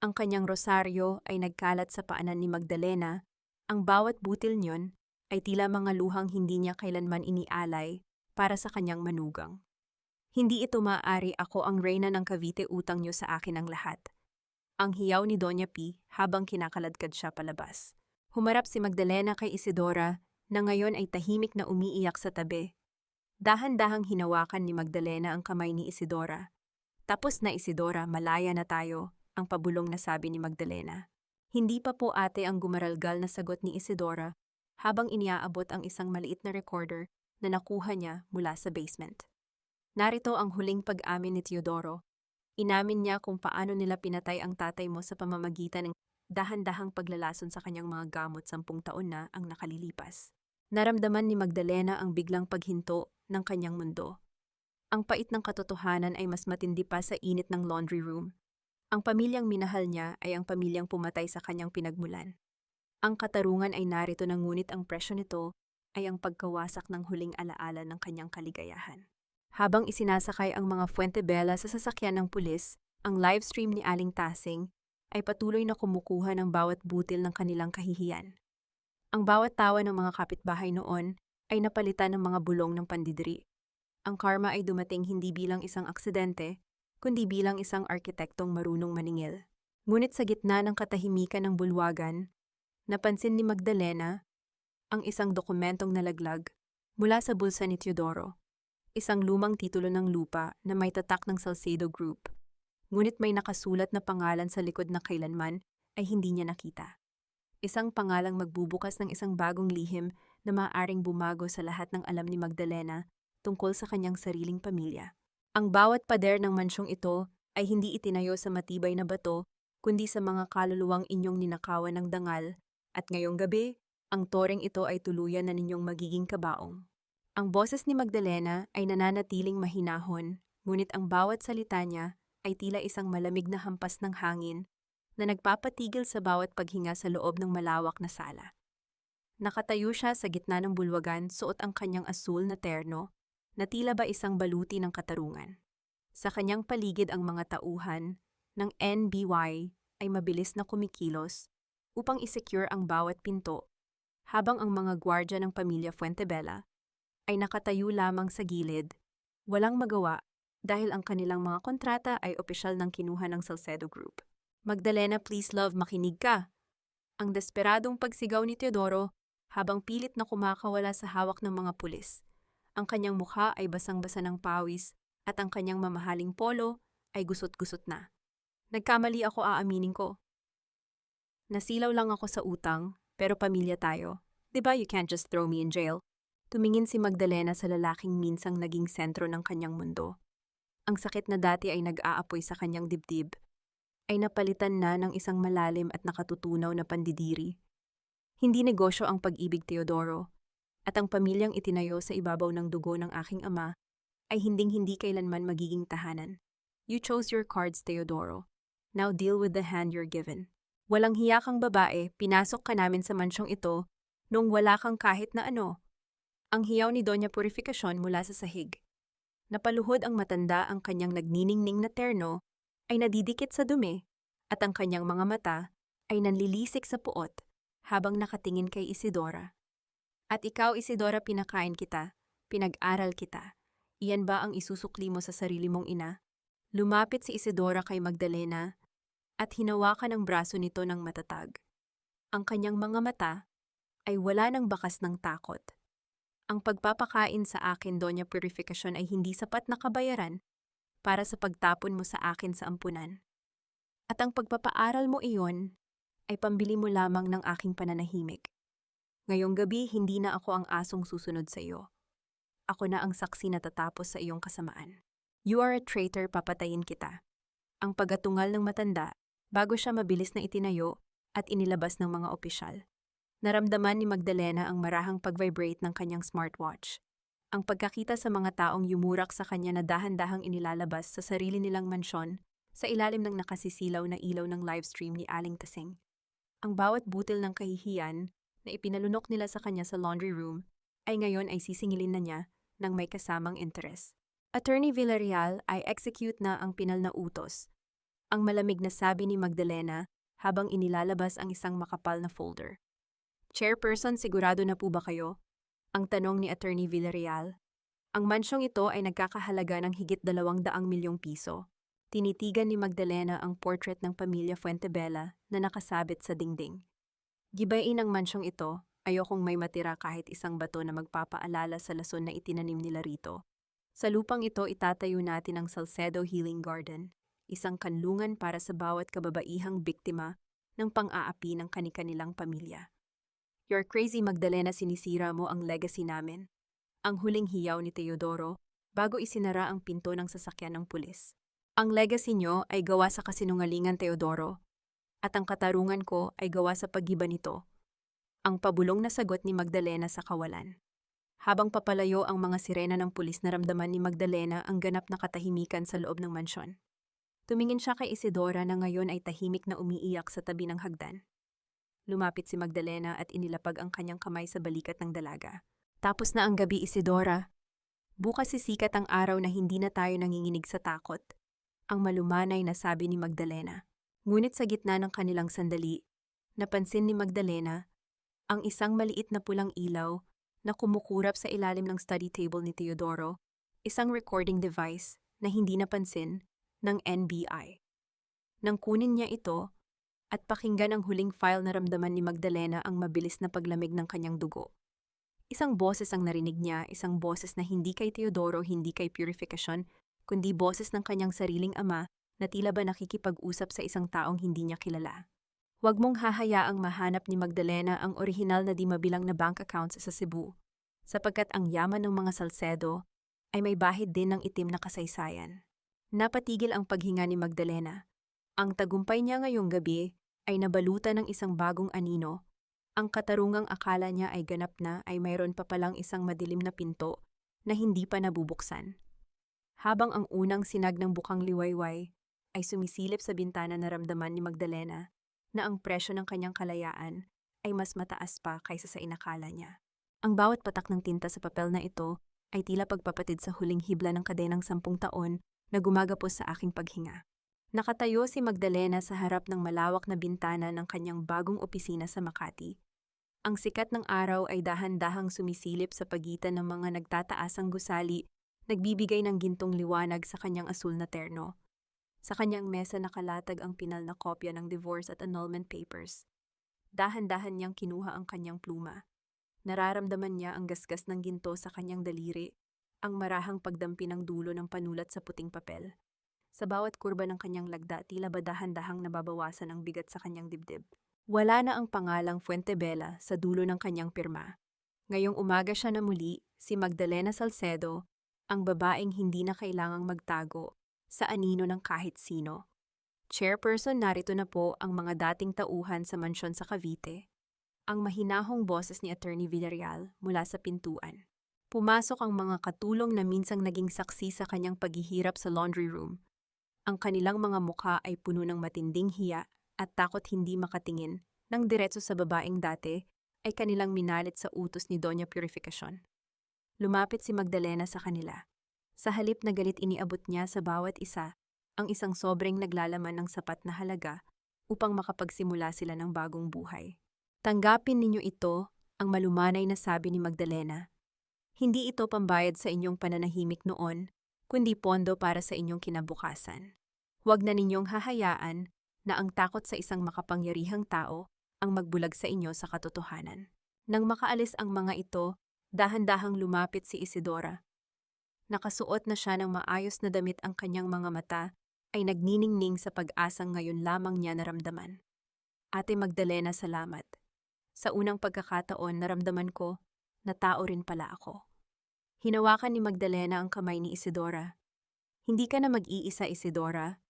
Ang kanyang rosaryo ay nagkalat sa paanan ni Magdalena. Ang bawat butil niyon ay tila mga luhang hindi niya kailanman inialay para sa kanyang manugang. Hindi ito maaari, ako ang reyna ng Cavite, utang niyo sa akin ang lahat. Ang hiyaw ni Doña P habang kinakaladkad siya palabas. Humarap si Magdalena kay Isidora na ngayon ay tahimik na umiiyak sa tabi. Dahan-dahang hinawakan ni Magdalena ang kamay ni Isidora. Tapos na, Isidora, malaya na tayo, ang pabulong na sabi ni Magdalena. Hindi pa po, ate, ang gumaralgal na sagot ni Isidora habang iniaabot ang isang maliit na recorder na nakuha niya mula sa basement. Narito ang huling pag-amin ni Teodoro. Inamin niya kung paano nila pinatay ang tatay mo sa pamamagitan ng dahan-dahang paglalason sa kanyang mga gamot 10 taon na ang nakalilipas. Naramdaman ni Magdalena ang biglang paghinto ng kanyang mundo. Ang pait ng katotohanan ay mas matindi pa sa init ng laundry room. Ang pamilyang minahal niya ay ang pamilyang pumatay sa kanyang pinagmulan. Ang katarungan ay narito na, ngunit ang presyo nito ay ang pagkawasak ng huling alaala ng kanyang kaligayahan. Habang isinasakay ang mga Fuentebella sa sasakyan ng pulis, ang livestream ni Aling Tasing ay patuloy na kumukuha ng bawat butil ng kanilang kahihiyan. Ang bawat tawa ng mga kapitbahay noon ay napalitan ng mga bulong ng pandidiri. Ang karma ay dumating hindi bilang isang aksidente, kundi bilang isang arkitektong marunong maningil. Ngunit sa gitna ng katahimikan ng bulwagan, napansin ni Magdalena ang isang dokumentong nalaglag mula sa bulsa ni Teodoro. Isang lumang titulo ng lupa na may tatak ng Salcedo Group. Ngunit may nakasulat na pangalan sa likod na kailanman ay hindi niya nakita. Isang pangalang magbubukas ng isang bagong lihim na maaaring bumago sa lahat ng alam ni Magdalena tungkol sa kanyang sariling pamilya. Ang bawat pader ng mansyong ito ay hindi itinayo sa matibay na bato, kundi sa mga kaluluwang inyong ninakawan ng dangal. At ngayong gabi, ang toreng ito ay tuluyan na ninyong magiging kabaong. Ang boses ni Magdalena ay nananatiling mahinahon, ngunit ang bawat salita niya ay tila isang malamig na hampas ng hangin na nagpapatigil sa bawat paghinga sa loob ng malawak na sala. Nakatayo siya sa gitna ng bulwagan, suot ang kanyang asul na terno na tila ba isang baluti ng katarungan. Sa kanyang paligid ang mga tauhan ng NBY ay mabilis na kumikilos upang isecure ang bawat pinto, habang ang mga gwardya ng pamilya Fuentebella ay nakatayo lamang sa gilid, walang magawa dahil ang kanilang mga kontrata ay opisyal ng kinuha ng Salcedo Group. Magdalena, please love, makinig ka. Ang desperadong pagsigaw ni Teodoro habang pilit na kumakawala sa hawak ng mga pulis. Ang kanyang mukha ay basang-basa ng pawis at ang kanyang mamahaling polo ay gusot-gusot na. Nagkamali ako, aaminin ko. Nasilaw lang ako sa utang, pero pamilya tayo. 'Di ba, you can't just throw me in jail? Tumingin si Magdalena sa lalaking minsang naging sentro ng kanyang mundo. Ang sakit na dati ay nag-aapoy sa kanyang dibdib ay napalitan na ng isang malalim at nakatutunaw na pandidiri. Hindi negosyo ang pag-ibig, Teodoro, at ang pamilyang itinayo sa ibabaw ng dugo ng aking ama ay hinding-hindi kailanman magiging tahanan. You chose your cards, Teodoro. Now deal with the hand you're given. Walang hiya kang babae, pinasok ka namin sa mansyong ito nung wala kang kahit na ano. Ang hiyaw ni Doña Purificacion mula sa sahig. Napaluhod ang matanda, ang kanyang nagniningning na terno ay nadidikit sa dumi at ang kanyang mga mata ay nanlilisik sa puot habang nakatingin kay Isidora. At ikaw, Isidora, pinakain kita, pinag-aral kita. Iyan ba ang isusukli mo sa sarili mong ina? Lumapit si Isidora kay Magdalena at hinawakan ang braso nito ng matatag. Ang kanyang mga mata ay wala ng bakas ng takot. Ang pagpapakain sa akin, Doña Purificacion, ay hindi sapat na kabayaran para sa pagtapon mo sa akin sa ampunan. At ang pagpapaaral mo iyon ay pambili mo lamang ng aking pananahimik. Ngayong gabi, hindi na ako ang asong susunod sa iyo. Ako na ang saksi na tatapos sa iyong kasamaan. You are a traitor, papatayin kita. Ang pagatungal ng matanda bago siya mabilis na itinayo at inilabas ng mga opisyal. Naramdaman ni Magdalena ang marahang pag-vibrate ng kanyang smartwatch. Ang pagkakita sa mga taong yumurak sa kanya na dahan-dahang inilalabas sa sarili nilang mansyon sa ilalim ng nakasisilaw na ilaw ng livestream ni Aling Tasing. Ang bawat butil ng kahihiyan na ipinalunok nila sa kanya sa laundry room ay ngayon ay sisingilin na niya ng may kasamang interes. Attorney Villarreal ay execute na ang pinal na utos. Ang malamig na sabi ni Magdalena habang inilalabas ang isang makapal na folder. Chairperson, sigurado na po ba kayo? Ang tanong ni Attorney Villarreal. Ang mansyong ito ay nagkakahalaga ng higit 200 milyong piso. Tinitigan ni Magdalena ang portrait ng pamilya Fuentebella na nakasabit sa dingding. Gibain ang mansyong ito, ayokong may matira kahit isang bato na magpapaalala sa lason na itinanim nila rito. Sa lupang ito itatayo natin ang Salcedo Healing Garden, isang kanlungan para sa bawat kababaihang biktima ng pang-aapi ng kani-kanilang pamilya. You're crazy, Magdalena, sinisira mo ang legacy namin. Ang huling hiyaw ni Teodoro bago isinara ang pinto ng sasakyan ng pulis. Ang legacy nyo ay gawa sa kasinungalingan, Teodoro, at ang katarungan ko ay gawa sa paggiba nito. Ang pabulong na sagot ni Magdalena sa kawalan. Habang papalayo ang mga sirena ng pulis, naramdaman ni Magdalena ang ganap na katahimikan sa loob ng mansyon. Tumingin siya kay Isidora na ngayon ay tahimik na umiiyak sa tabi ng hagdan. Lumapit si Magdalena at inilapag ang kanyang kamay sa balikat ng dalaga. Tapos na ang gabi, Isidora. Bukas sisikat ang araw na hindi na tayo nanginginig sa takot. Ang malumanay na sabi ni Magdalena. Ngunit sa gitna ng kanilang sandali, napansin ni Magdalena ang isang maliit na pulang ilaw na kumukurap sa ilalim ng study table ni Teodoro, isang recording device na hindi napansin ng NBI. Nang kunin niya ito, at pakinggan ang huling file, naramdaman ni Magdalena ang mabilis na paglamig ng kanyang dugo. Isang boses ang narinig niya, isang boses na hindi kay Teodoro, hindi kay Purificacion, kundi boses ng kanyang sariling ama na tila ba nakikipag-usap sa isang taong hindi niya kilala. Huwag mong hahayaang mahanap ni Magdalena ang orihinal na di mabilang na bank accounts sa Cebu, sapagkat ang yaman ng mga Salcedo ay may bahid din ng itim na kasaysayan. Napatigil ang paghinga ni Magdalena. Ang tagumpay niya ngayong gabi ay nabalutan ng isang bagong anino. Ang katarungang akala niya ay ganap na ay mayroon pa palang isang madilim na pinto na hindi pa nabubuksan. Habang ang unang sinag ng bukang liwayway ay sumisilip sa bintana, naramdaman ni Magdalena na ang presyo ng kanyang kalayaan ay mas mataas pa kaysa sa inakala niya. Ang bawat patak ng tinta sa papel na ito ay tila pagpapatid sa huling hibla ng kadenang 10 taon na gumagapos sa aking paghinga. Nakatayo si Magdalena sa harap ng malawak na bintana ng kanyang bagong opisina sa Makati. Ang sikat ng araw ay dahan-dahang sumisilip sa pagitan ng mga nagtataasang gusali, nagbibigay ng gintong liwanag sa kanyang asul na terno. Sa kanyang mesa nakalatag ang pinal na kopya ng divorce at annulment papers. Dahan-dahan niyang kinuha ang kanyang pluma. Nararamdaman niya ang gasgas ng ginto sa kanyang daliri, ang marahang pagdampi ng dulo ng panulat sa puting papel. Sa bawat kurba ng kanyang lagda, tila ba dahan-dahang nababawasan ang bigat sa kanyang dibdib. Wala na ang pangalang Fuentebella sa dulo ng kanyang pirma. Ngayong umaga siya na muli, si Magdalena Salcedo, ang babaeng hindi na kailangang magtago sa anino ng kahit sino. Chairperson, narito na po ang mga dating tauhan sa mansyon sa Cavite. Ang mahinahong boses ni Attorney Villarreal mula sa pintuan. Pumasok ang mga katulong na minsang naging saksi sa kanyang paghihirap sa laundry room. Ang kanilang mga mukha ay puno ng matinding hiya at takot hindi makatingin nang diretso sa babaeng dati ay kanilang minalit sa utos ni Doña Purificacion. Lumapit si Magdalena sa kanila. Sa halip na galit iniabot niya sa bawat isa ang isang sobreng naglalaman ng sapat na halaga upang makapagsimula sila ng bagong buhay. Tanggapin ninyo ito, ang malumanay na sabi ni Magdalena. Hindi ito pambayad sa inyong pananahimik noon, kundi pondo para sa inyong kinabukasan. Huwag na ninyong hahayaan na ang takot sa isang makapangyarihang tao ang magbulag sa inyo sa katotohanan. Nang makaalis ang mga ito, dahan-dahang lumapit si Isidora. Nakasuot na siya ng maayos na damit, ang kanyang mga mata ay nagniningning sa pag-asang ngayon lamang niya naramdaman. Ate Magdalena, salamat. Sa unang pagkakataon naramdaman ko na tao rin pala ako. Hinawakan ni Magdalena ang kamay ni Isidora. Hindi ka na mag-iisa, Isidora.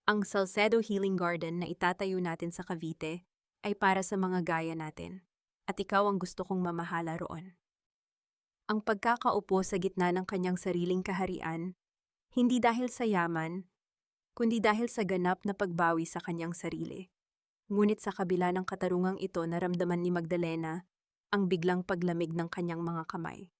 Ang Salcedo Healing Garden na itatayo natin sa Cavite ay para sa mga gaya natin, at ikaw ang gusto kong mamahala roon. Ang pagkakaupo sa gitna ng kanyang sariling kaharian, hindi dahil sa yaman, kundi dahil sa ganap na pagbawi sa kanyang sarili. Ngunit sa kabila ng katarungang ito, naramdaman ni Magdalena ang biglang paglamig ng kanyang mga kamay.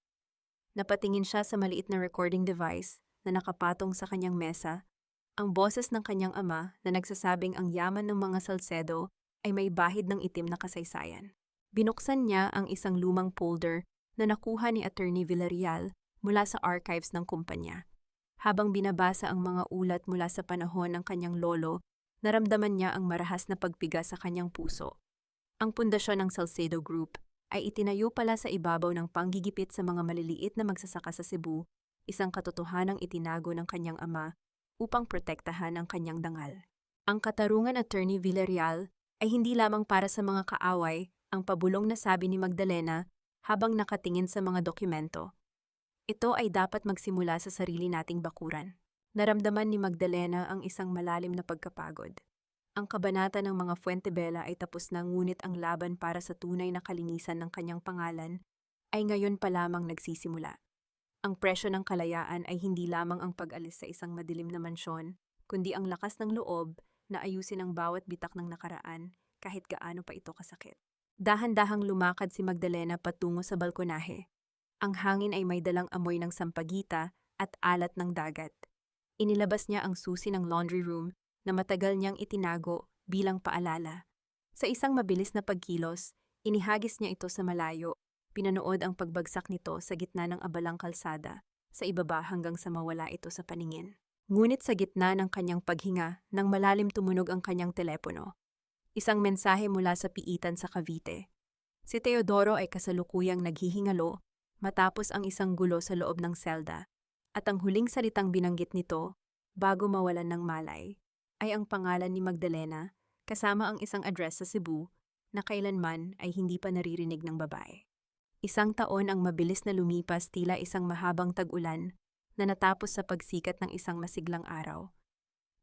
Napatingin siya sa maliit na recording device na nakapatong sa kanyang mesa, ang boses ng kanyang ama na nagsasabing ang yaman ng mga Salcedo ay may bahid ng itim na kasaysayan. Binuksan niya ang isang lumang folder na nakuha ni Attorney Villarreal mula sa archives ng kumpanya. Habang binabasa ang mga ulat mula sa panahon ng kanyang lolo, naramdaman niya ang marahas na pagpiga sa kanyang puso. Ang pundasyon ng Salcedo Group ay itinayo pala sa ibabaw ng panggigipit sa mga maliliit na magsasaka sa Cebu, isang katotohanang itinago ng kanyang ama upang protektahan ang kanyang dangal. Ang katarungan, Attorney Villarreal, ay hindi lamang para sa mga kaaway, ang pabulong na sabi ni Magdalena habang nakatingin sa mga dokumento. Ito ay dapat magsimula sa sarili nating bakuran. Naramdaman ni Magdalena ang isang malalim na pagkapagod. Ang kabanata ng mga Fuentebella ay tapos na, ngunit ang laban para sa tunay na kalinisan ng kanyang pangalan ay ngayon pa lamang nagsisimula. Ang presyo ng kalayaan ay hindi lamang ang pag-alis sa isang madilim na mansyon, kundi ang lakas ng loob na ayusin ang bawat bitak ng nakaraan kahit gaano pa ito kasakit. Dahan-dahang lumakad si Magdalena patungo sa balkonahe. Ang hangin ay may dalang amoy ng sampagita at alat ng dagat. Inilabas niya ang susi ng laundry room na matagal niyang itinago bilang paalala. Sa isang mabilis na pagkilos, inihagis niya ito sa malayo. Pinanood ang pagbagsak nito sa gitna ng abalang kalsada, sa ibaba hanggang sa mawala ito sa paningin. Ngunit sa gitna ng kanyang paghinga, nang malalim tumunog ang kanyang telepono. Isang mensahe mula sa piitan sa Cavite. Si Teodoro ay kasalukuyang naghihingalo matapos ang isang gulo sa loob ng selda, at ang huling salitang binanggit nito, bago mawalan ng malay, ay ang pangalan ni Magdalena kasama ang isang address sa Cebu na kailanman ay hindi pa naririnig ng babae. Isang taon ang mabilis na lumipas, tila isang mahabang tag-ulan na natapos sa pagsikat ng isang masiglang araw.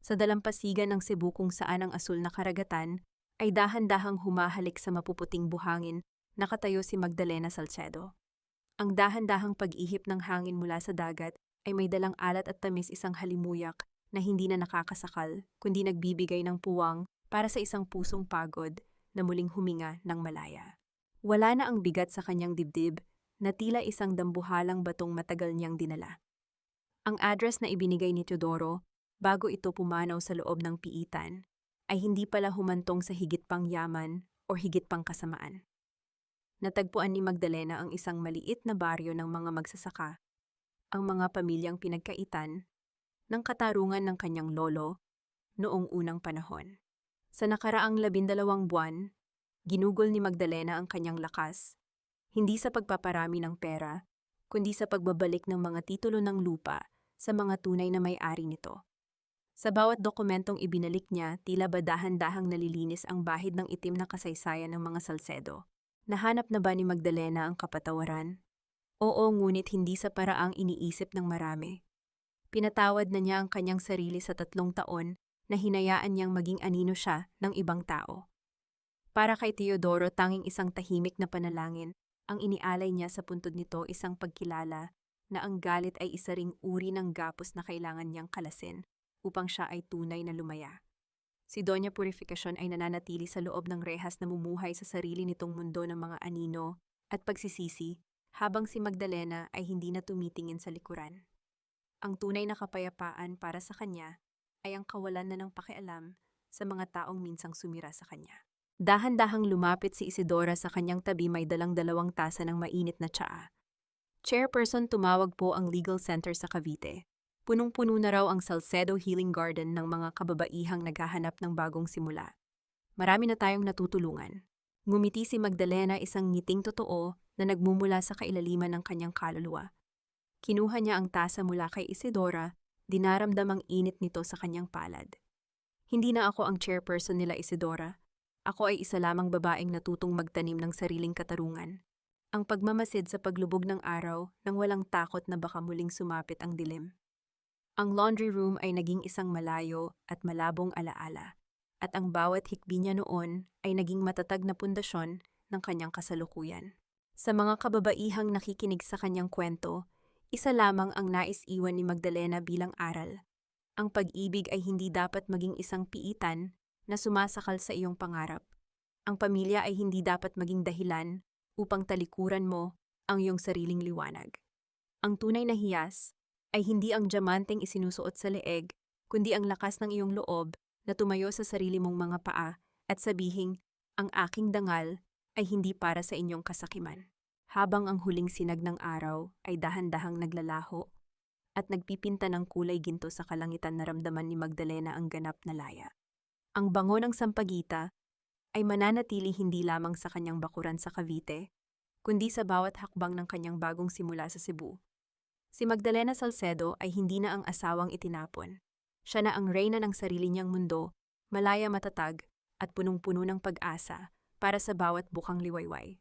Sa dalampasigan ng Cebu kung saan ang asul na karagatan ay dahan-dahang humahalik sa mapuputing buhangin, nakatayo si Magdalena Salcedo. Ang dahan-dahang pag-ihip ng hangin mula sa dagat ay may dalang alat at tamis, isang halimuyak na hindi na nakakasakal, kundi nagbibigay ng puwang para sa isang pusong pagod na muling huminga ng malaya. Wala na ang bigat sa kanyang dibdib na tila isang dambuhalang batong matagal niyang dinala. Ang address na ibinigay ni Teodoro bago ito pumanaw sa loob ng piitan ay hindi pala humantong sa higit pang yaman o higit pang kasamaan. Natagpuan ni Magdalena ang isang maliit na baryo ng mga magsasaka, ang mga pamilyang pinagkaitan ng katarungan ng kanyang lolo noong unang panahon. Sa nakaraang 12 buwan, ginugol ni Magdalena ang kanyang lakas, hindi sa pagpaparami ng pera, kundi sa pagbabalik ng mga titulo ng lupa sa mga tunay na may-ari nito. Sa bawat dokumentong ibinalik niya, tila ba dahan-dahang nalilinis ang bahid ng itim na kasaysayan ng mga Salcedo. Nahanap na ba ni Magdalena ang kapatawaran? Oo, ngunit hindi sa paraang iniisip ng marami. Pinatawad na niya ang kanyang sarili sa 3 taon na hinayaan niyang maging anino siya ng ibang tao. Para kay Teodoro, tanging isang tahimik na panalangin ang inialay niya sa puntod nito, isang pagkilala na ang galit ay isa ring uri ng gapos na kailangan niyang kalasin upang siya ay tunay na lumaya. Si Doña Purificación ay nananatili sa loob ng rehas, namumuhay sa sarili nitong mundo ng mga anino at pagsisisi, habang si Magdalena ay hindi na tumitingin sa likuran. Ang tunay na kapayapaan para sa kanya ay ang kawalan na ng pakialam sa mga taong minsang sumira sa kanya. Dahan-dahang lumapit si Isidora sa kanyang tabi, may dalang 2 tasa ng mainit na tsaa. Chairperson, tumawag po ang Legal Center sa Cavite. Punong-puno na raw ang Salcedo Healing Garden ng mga kababaihang naghahanap ng bagong simula. Marami na tayong natutulungan. Ngumiti si Magdalena, isang ngiting totoo na nagmumula sa kailaliman ng kanyang kaluluwa. Kinuha niya ang tasa mula kay Isidora, dinaramdam ang init nito sa kanyang palad. Hindi na ako ang chairperson nila, Isidora. Ako ay isa lamang babaeng natutong magtanim ng sariling katarungan. Ang pagmamasid sa paglubog ng araw nang walang takot na baka muling sumapit ang dilim. Ang laundry room ay naging isang malayo at malabong alaala, at ang bawat hikbi niya noon ay naging matatag na pundasyon ng kanyang kasalukuyan. Sa mga kababaihang nakikinig sa kanyang kwento, isa lamang ang nais iwan ni Magdalena bilang aral. Ang pag-ibig ay hindi dapat maging isang piitan na sumasakal sa iyong pangarap. Ang pamilya ay hindi dapat maging dahilan upang talikuran mo ang iyong sariling liwanag. Ang tunay na hiyas ay hindi ang diamanteng isinusuot sa leeg, kundi ang lakas ng iyong loob na tumayo sa sarili mong mga paa at sabihing, ang aking dangal ay hindi para sa inyong kasakiman. Habang ang huling sinag ng araw ay dahan-dahang naglalaho at nagpipinta ng kulay ginto sa kalangitan, naramdaman ni Magdalena ang ganap na laya. Ang bango ng sampagita ay mananatili hindi lamang sa kanyang bakuran sa Cavite, kundi sa bawat hakbang ng kanyang bagong simula sa Cebu. Si Magdalena Salcedo ay hindi na ang asawang itinapon. Siya na ang reyna ng sarili niyang mundo, malaya, matatag, at punong-puno ng pag-asa para sa bawat bukang liwayway.